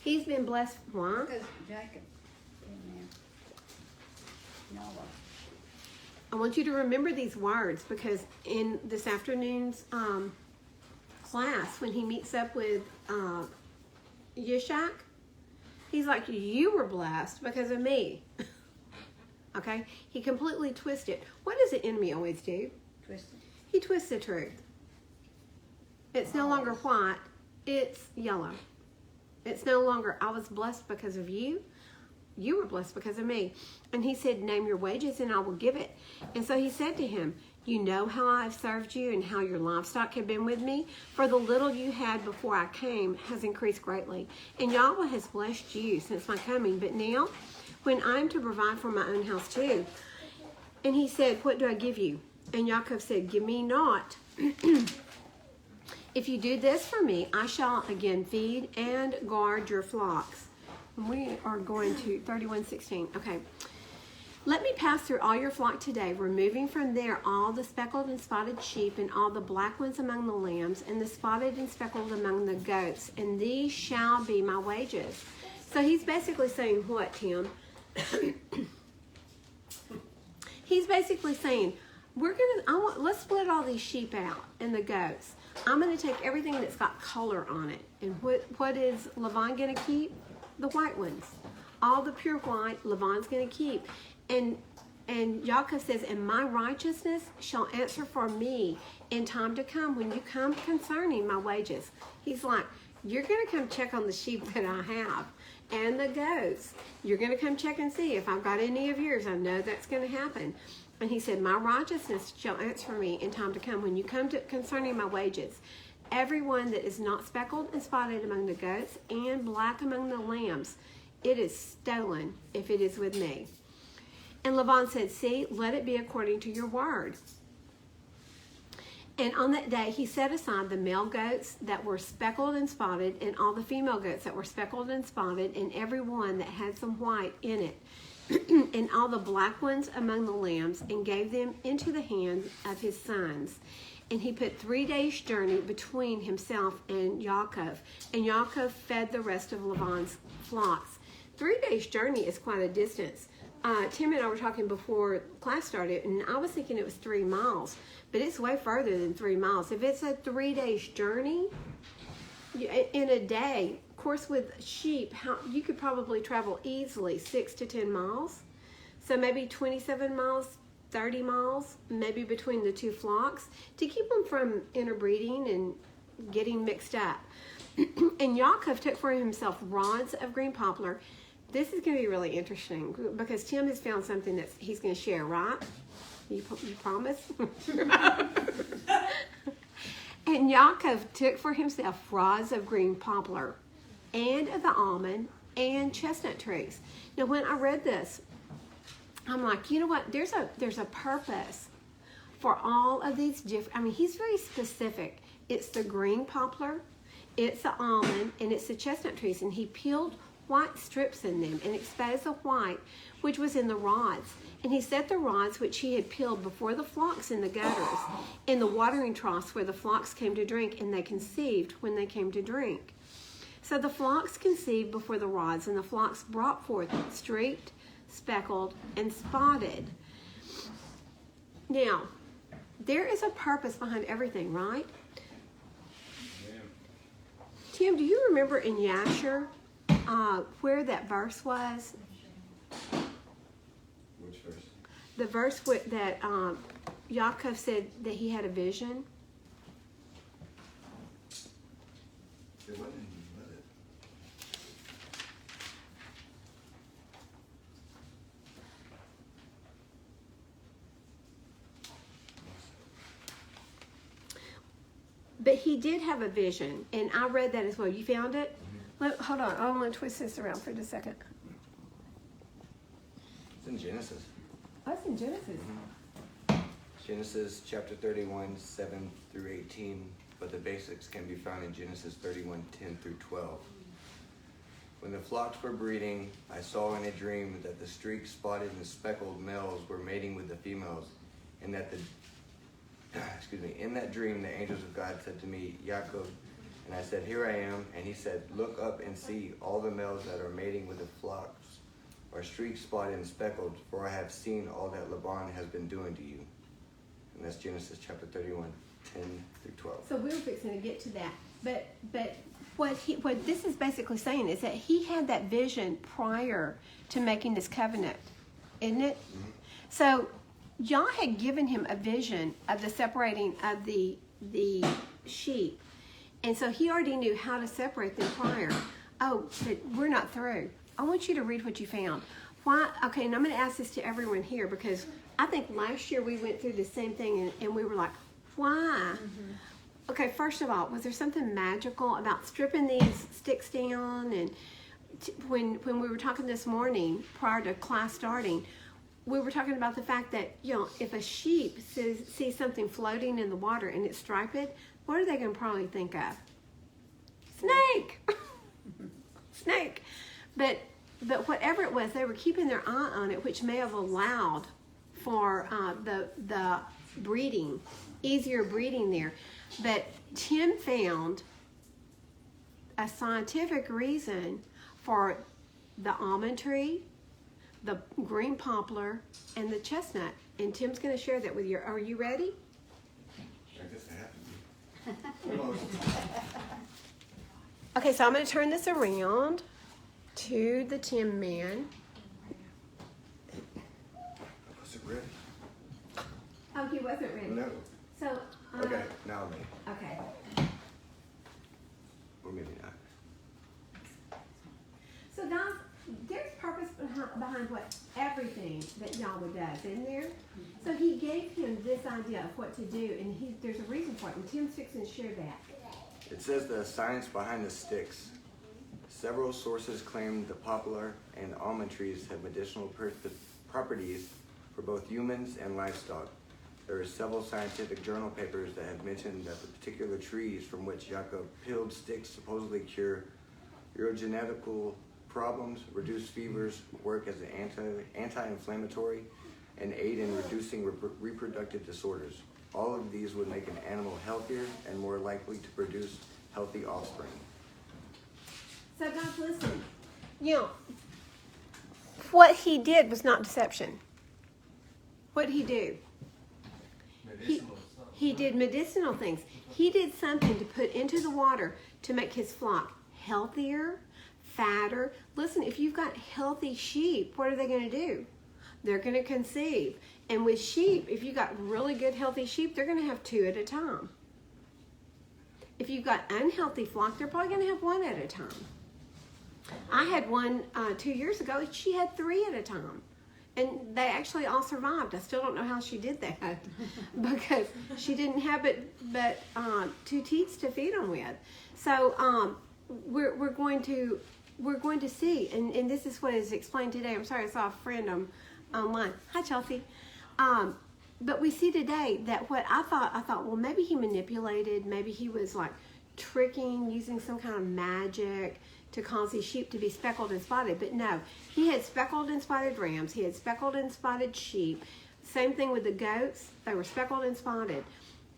He's been blessed. Why? Because Jacob in there. Noah. I want you to remember these words, because in this afternoon's class, when he meets up with Yishak, he's like, you were blessed because of me. Okay? He completely twisted. What does the enemy always do? Twisted. He twists the truth. It's no longer white, it's yellow. It's no longer, I was blessed because of you. You were blessed because of me. And he said, name your wages and I will give it. And so he said to him, you know how I have served you and how your livestock have been with me? For the little you had before I came has increased greatly. And Yahweh has blessed you since my coming. But now, when I am to provide for my own house too. And he said, what do I give you? And Yaakov said, give me naught. If you do this for me, I shall again feed and guard your flocks. And we are going to 31:16. Okay. Let me pass through all your flock today, removing from there all the speckled and spotted sheep and all the black ones among the lambs and the spotted and speckled among the goats, and these shall be my wages. So he's basically saying what, Tim? He's basically saying, let's split all these sheep out and the goats. I'm going to take everything that's got color on it. And what is Laban going to keep? The white ones. All the pure white, Laban's going to keep. And Yaakov says, and my righteousness shall answer for me in time to come when you come concerning my wages. He's like, you're going to come check on the sheep that I have and the goats. You're going to come check and see if I've got any of yours. I know that's going to happen. And he said, my righteousness shall answer for me in time to come when you come to concerning my wages. every one that is not speckled and spotted among the goats and black among the lambs, it is stolen if it is with me. And Laban said, see, let it be according to your word. And on that day, he set aside the male goats that were speckled and spotted, and all the female goats that were speckled and spotted, and every one that had some white in it, and all the black ones among the lambs, and gave them into the hands of his sons. And he put 3 days' journey between himself and Yaakov, and Yaakov fed the rest of Laban's flocks. 3 days' journey is quite a distance. Tim and I were talking before class started, and I was thinking it was 3 miles, but it's way further than 3 miles. If it's a 3 days' journey in a day, of course, with sheep, you could probably travel easily 6 to 10 miles. So maybe 27 miles, 30 miles, maybe between the two flocks, to keep them from interbreeding and getting mixed up. And Yaakov took for himself rods of green poplar. This is going to be really interesting because Tim has found something that he's going to share, right? You promise? And Yaakov took for himself rods of green poplar and of the almond and chestnut trees. Now, when I read this, I'm like, you know what? There's a purpose for all of these different. I mean, he's very specific. It's the green poplar, it's the almond, and it's the chestnut trees. And he peeled white strips in them and exposed the white which was in the rods. And he set the rods which he had peeled before the flocks in the gutters, in the watering troughs where the flocks came to drink, and they conceived when they came to drink. So the flocks conceived before the rods, and the flocks brought forth streaked, speckled, and spotted. Now, there is a purpose behind everything, right? Yeah. Tim, do you remember in Yasher where that verse was? Which verse? The verse that Yaakov said that he had a vision. It wasn't in, was it? But he did have a vision, and I read that as well. You found it? Hold on. I want to twist this around for just a second. It's in Genesis. Oh, it's in Genesis. Genesis chapter 31, 7 through 18, but the basics can be found in Genesis 31, 10 through 12. When the flocks were breeding, I saw in a dream that the streaked, spotted, and speckled males were mating with the females, and that in that dream the angels of God said to me, Yaakov, and I said, here I am, and he said, look up and see all the males that are mating with the flocks are streaked, spotted, and speckled, for I have seen all that Laban has been doing to you. And that's Genesis chapter 31, 10 through 12. So we were fixing to get to that. But what this is basically saying is that he had that vision prior to making this covenant, isn't it? Mm-hmm. So Yah had given him a vision of the separating of the sheep. And so he already knew how to separate them prior. Oh, but we're not through. I want you to read what you found. Why? Okay, and I'm going to ask this to everyone here because I think last year we went through the same thing and we were like, why? Mm-hmm. Okay, first of all, was there something magical about stripping these sticks down? And when we were talking this morning prior to class starting, we were talking about the fact that, if a sheep sees something floating in the water and it's striped, what are they going to probably think of? Snake! Snake. But whatever it was, they were keeping their eye on it, which may have allowed for the breeding, easier breeding there. But Tim found a scientific reason for the almond tree, the green poplar, and the chestnut. And Tim's going to share that with you. Are you ready? I guess I have to be. Okay, so I'm going to turn this around to the Tim man. Was it ready? Oh, he wasn't ready. No. So, Okay, now I'm ready. Okay. Or maybe not. So, guys, there's purpose behind everything that Yahweh does, isn't there? So he gave him this idea of what to do, and there's a reason for it, and Tim's fixing to share that. It says the science behind the sticks. Several sources claim the poplar and almond trees have medicinal properties for both humans and livestock. There are several scientific journal papers that have mentioned that the particular trees from which Jacob peeled sticks supposedly cure urogenetical problems, reduce fevers, work as an anti-inflammatory, and aid in reducing reproductive disorders. All of these would make an animal healthier and more likely to produce healthy offspring. So guys, listen. What he did was not deception. What did he do? Medicinal stuff. He did medicinal things. He did something to put into the water to make his flock healthier, fatter. Listen, if you've got healthy sheep, what are they going to do? They're going to conceive. And with sheep, if you've got really good healthy sheep, they're going to have 2 at a time. If you've got unhealthy flock, they're probably going to have 1 at a time. I had one 2 years ago. She had 3 at a time. And they actually all survived. I still don't know how she did that because she didn't have but 2 teats to feed them with. So we're going to see, and this is what is explained today. I'm sorry, I saw a friend online. Hi, Chelsea. But we see today that what I thought, well, maybe he manipulated, maybe he was like tricking, using some kind of magic to cause his sheep to be speckled and spotted. But no, he had speckled and spotted rams. He had speckled and spotted sheep. Same thing with the goats. They were speckled and spotted.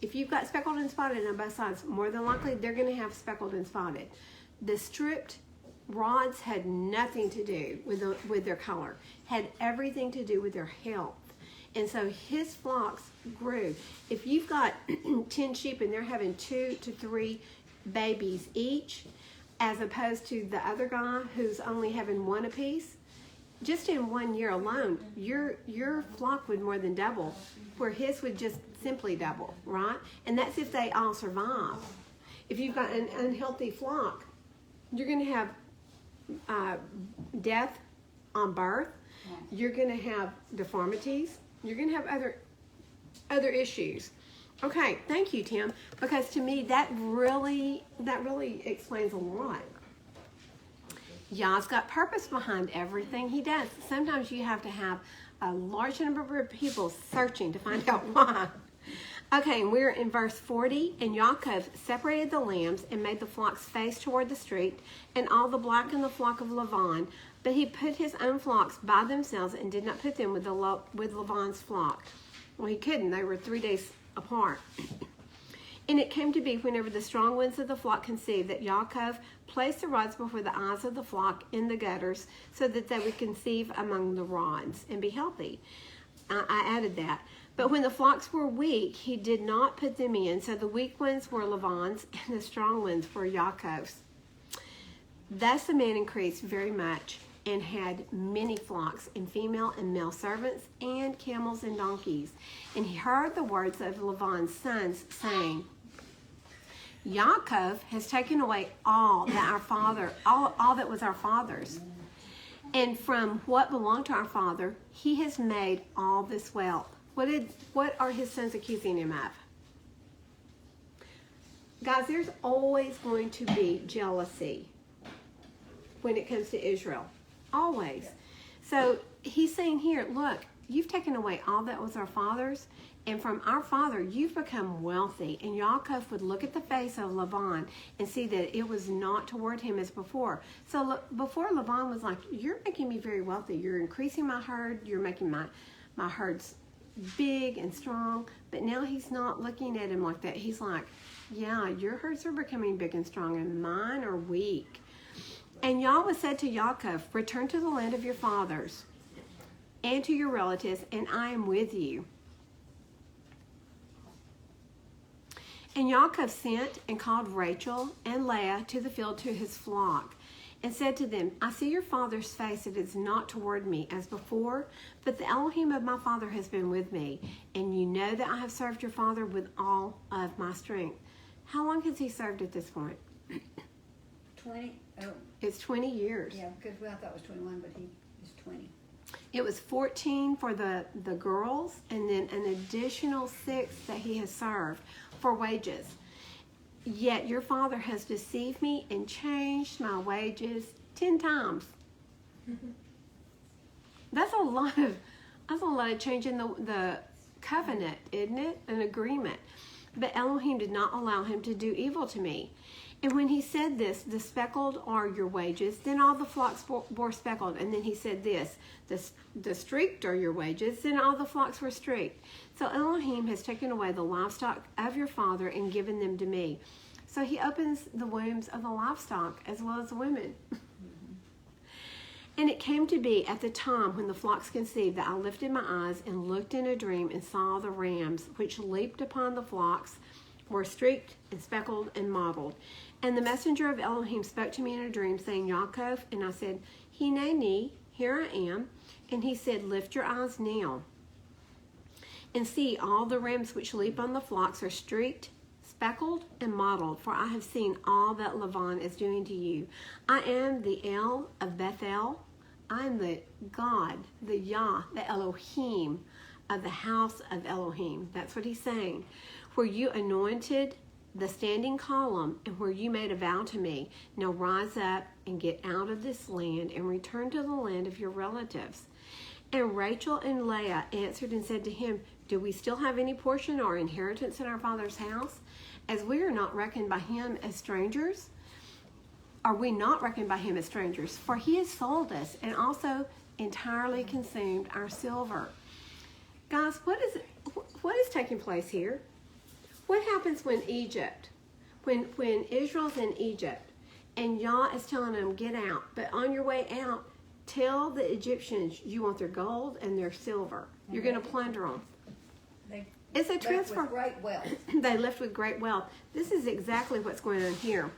If you've got speckled and spotted on both sides, more than likely they're going to have speckled and spotted. The stripped rods had nothing to do with their color. Had everything to do with their health. And so his flocks grew. If you've got 10 sheep and they're having 2 to 3 babies each, as opposed to the other guy who's only having 1 apiece, just in 1 year alone, your flock would more than double, where his would just simply double, right? And that's if they all survive. If you've got an unhealthy flock, you're going to have death on birth. You're going to have deformities. You're going to have other issues. Okay, thank you, Tim, because to me that really explains a lot. Yah's got purpose behind everything he does. Sometimes you have to have a large number of people searching to find out why. Okay, and we're in verse 40. And Yaakov separated the lambs and made the flocks face toward the street, and all the black in the flock of Laban. But he put his own flocks by themselves and did not put them with Laban's flock. Well, he couldn't. They were 3 days apart. And it came to be, whenever the strong ones of the flock conceived, that Yaakov placed the rods before the eyes of the flock in the gutters, so that they would conceive among the rods and be healthy. I added that. But when the flocks were weak, he did not put them in. So the weak ones were Laban's, and the strong ones were Yaakov's. Thus the man increased very much, and had many flocks, and female and male servants, and camels and donkeys. And he heard the words of Laban's sons, saying, Yaakov has taken away all that was our father's. And from what belonged to our father, he has made all this wealth. What are his sons accusing him of? Guys, there's always going to be jealousy when it comes to Israel. Always. So he's saying here, look, you've taken away all that was our father's, and from our father you've become wealthy. And Yaakov would look at the face of Laban and see that it was not toward him as before. So before, Laban was like, you're making me very wealthy. You're increasing my herd. You're making my herds big and strong. But now he's not looking at him like that. He's like, yeah, your herds are becoming big and strong, and mine are weak. And Yahweh said to Yaakov, return to the land of your fathers and to your relatives, and I am with you. And Yaakov sent and called Rachel and Leah to the field to his flock, and said to them, I see your father's face, it is not toward me as before, but the Elohim of my father has been with me, and you know that I have served your father with all of my strength. How long has he served at this point? 20? Oh, It's 20 years. yeah, because I thought it was 21, but he was 20. It was 14 for the girls, and then an additional 6 that he has served for wages. Yet your father has deceived me and changed my wages 10 times. That's a lot of changing the covenant, isn't it? An agreement. But Elohim did not allow him to do evil to me. And when he said this, the speckled are your wages, then all the flocks bore speckled. And then he said this, the streaked are your wages, then all the flocks were streaked. So Elohim has taken away the livestock of your father and given them to me. So he opens the wombs of the livestock as well as the women. And it came to be at the time when the flocks conceived that I lifted my eyes and looked in a dream and saw the rams which leaped upon the flocks were streaked and speckled and mottled. And the messenger of Elohim spoke to me in a dream, saying, Yaakov, and I said, Hineni, here I am. And he said, lift your eyes now, and see, all the rams which leap on the flocks are streaked, speckled, and mottled, for I have seen all that Laban is doing to you. I am the El of Bethel. I am the God, the Yah, the Elohim of the house of Elohim. That's what he's saying. Where you anointed the standing column and where you made a vow to me. Now rise up and get out of this land and return to the land of your relatives. And Rachel and Leah answered and said to him, do we still have any portion or inheritance in our father's house? As we are not reckoned by him as strangers? Are we not reckoned by him as strangers? For he has sold us and also entirely consumed our silver. Guys, what is taking place here? What happens when when Israel's in Egypt and Yah is telling them, get out, but on your way out, tell the Egyptians you want their gold and their silver. You're going to plunder them. It's a transfer. With great wealth. They left with great wealth. This is exactly what's going on here.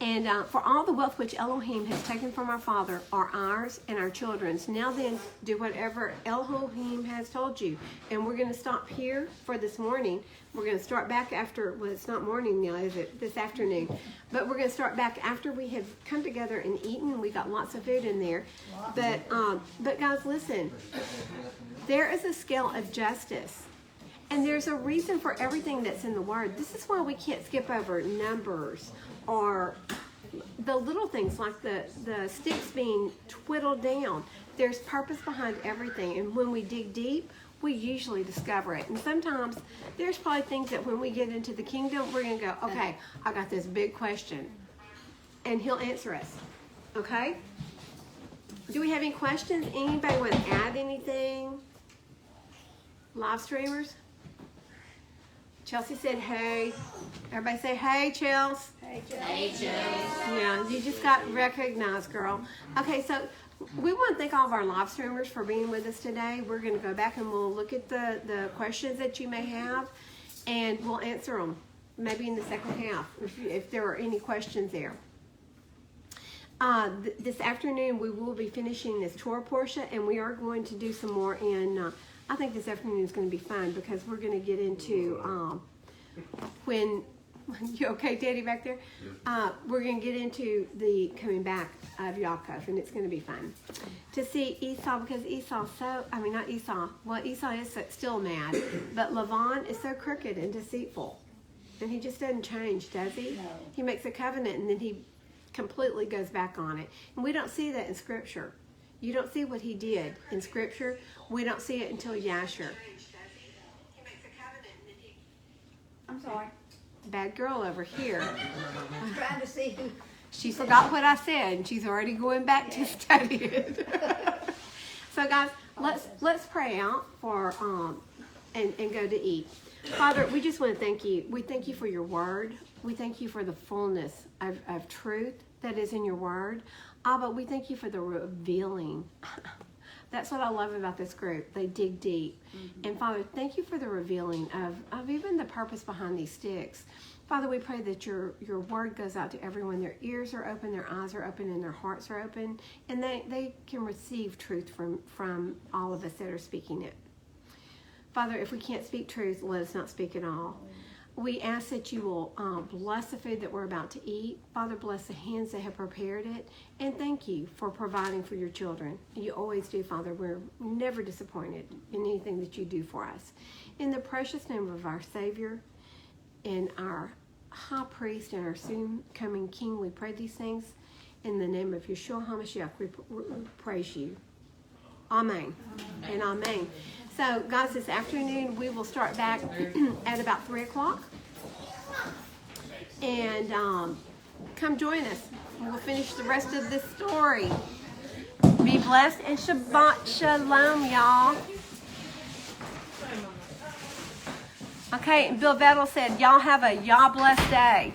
And for all the wealth which Elohim has taken from our father are ours and our children's. Now then, do whatever Elohim has told you. And we're going to stop here for this morning. We're going to start back after, well, it's not morning now, is it? This afternoon. But we're going to start back after we have come together and eaten. We got lots of food in there. But guys, listen. There is a scale of justice. And there's a reason for everything that's in the Word. This is why we can't skip over Numbers or the little things like the sticks being twiddled down. There's purpose behind everything. And when we dig deep, we usually discover it. And sometimes there's probably things that when we get into the kingdom, we're going to go, okay, I got this big question. And he'll answer us. Okay? Do we have any questions? Anybody want to add anything? Live streamers? Chelsea said, hey. Everybody say, hey, Chelsea. Hey, Joe. Hey, Joe. Yeah, you just got recognized, girl. Okay, so we want to thank all of our live streamers for being with us today. We're going to go back and we'll look at the questions that you may have, and we'll answer them maybe in the second half if there are any questions there. This afternoon we will be finishing this Torah portion, and we are going to do some more in... I think this afternoon is going to be fun because we're going to get into when you okay, Daddy, back there? We're going to get into the coming back of Yaakov, and it's going to be fun to see Esau, because not Esau. Well, Esau is still mad, but Laban is so crooked and deceitful, and he just doesn't change, does he? No. He makes a covenant and then he completely goes back on it, and we don't see that in Scripture. You don't see what he did in Scripture. We don't see it until Yasher. I'm sorry. Bad girl over here. I'm trying to see who. She forgot what I said, and she's already going back to study it. So, guys, let's pray out for and go to eat. Father, we just want to thank you. We thank you for your word. We thank you for the fullness of truth that is in your word. Abba, we thank you for the revealing. That's what I love about this group. They dig deep. Mm-hmm. And Father, thank you for the revealing of even the purpose behind these sticks. Father, we pray that your word goes out to everyone. Their ears are open, their eyes are open, and their hearts are open. And they can receive truth from all of us that are speaking it. Father, if we can't speak truth, let us not speak at all. We ask that you will bless the food that we're about to eat. Father, bless the hands that have prepared it. And thank you for providing for your children. You always do, Father. We're never disappointed in anything that you do for us. In the precious name of our Savior and our high priest and our soon coming King, we pray these things in the name of Yeshua HaMashiach. We praise you. Amen. And amen. So, guys, this afternoon we will start back at about 3 o'clock. And come join us. We'll finish the rest of this story. Be blessed and Shabbat Shalom, y'all. Okay, Bill Vettel said, y'all have a y'all blessed day.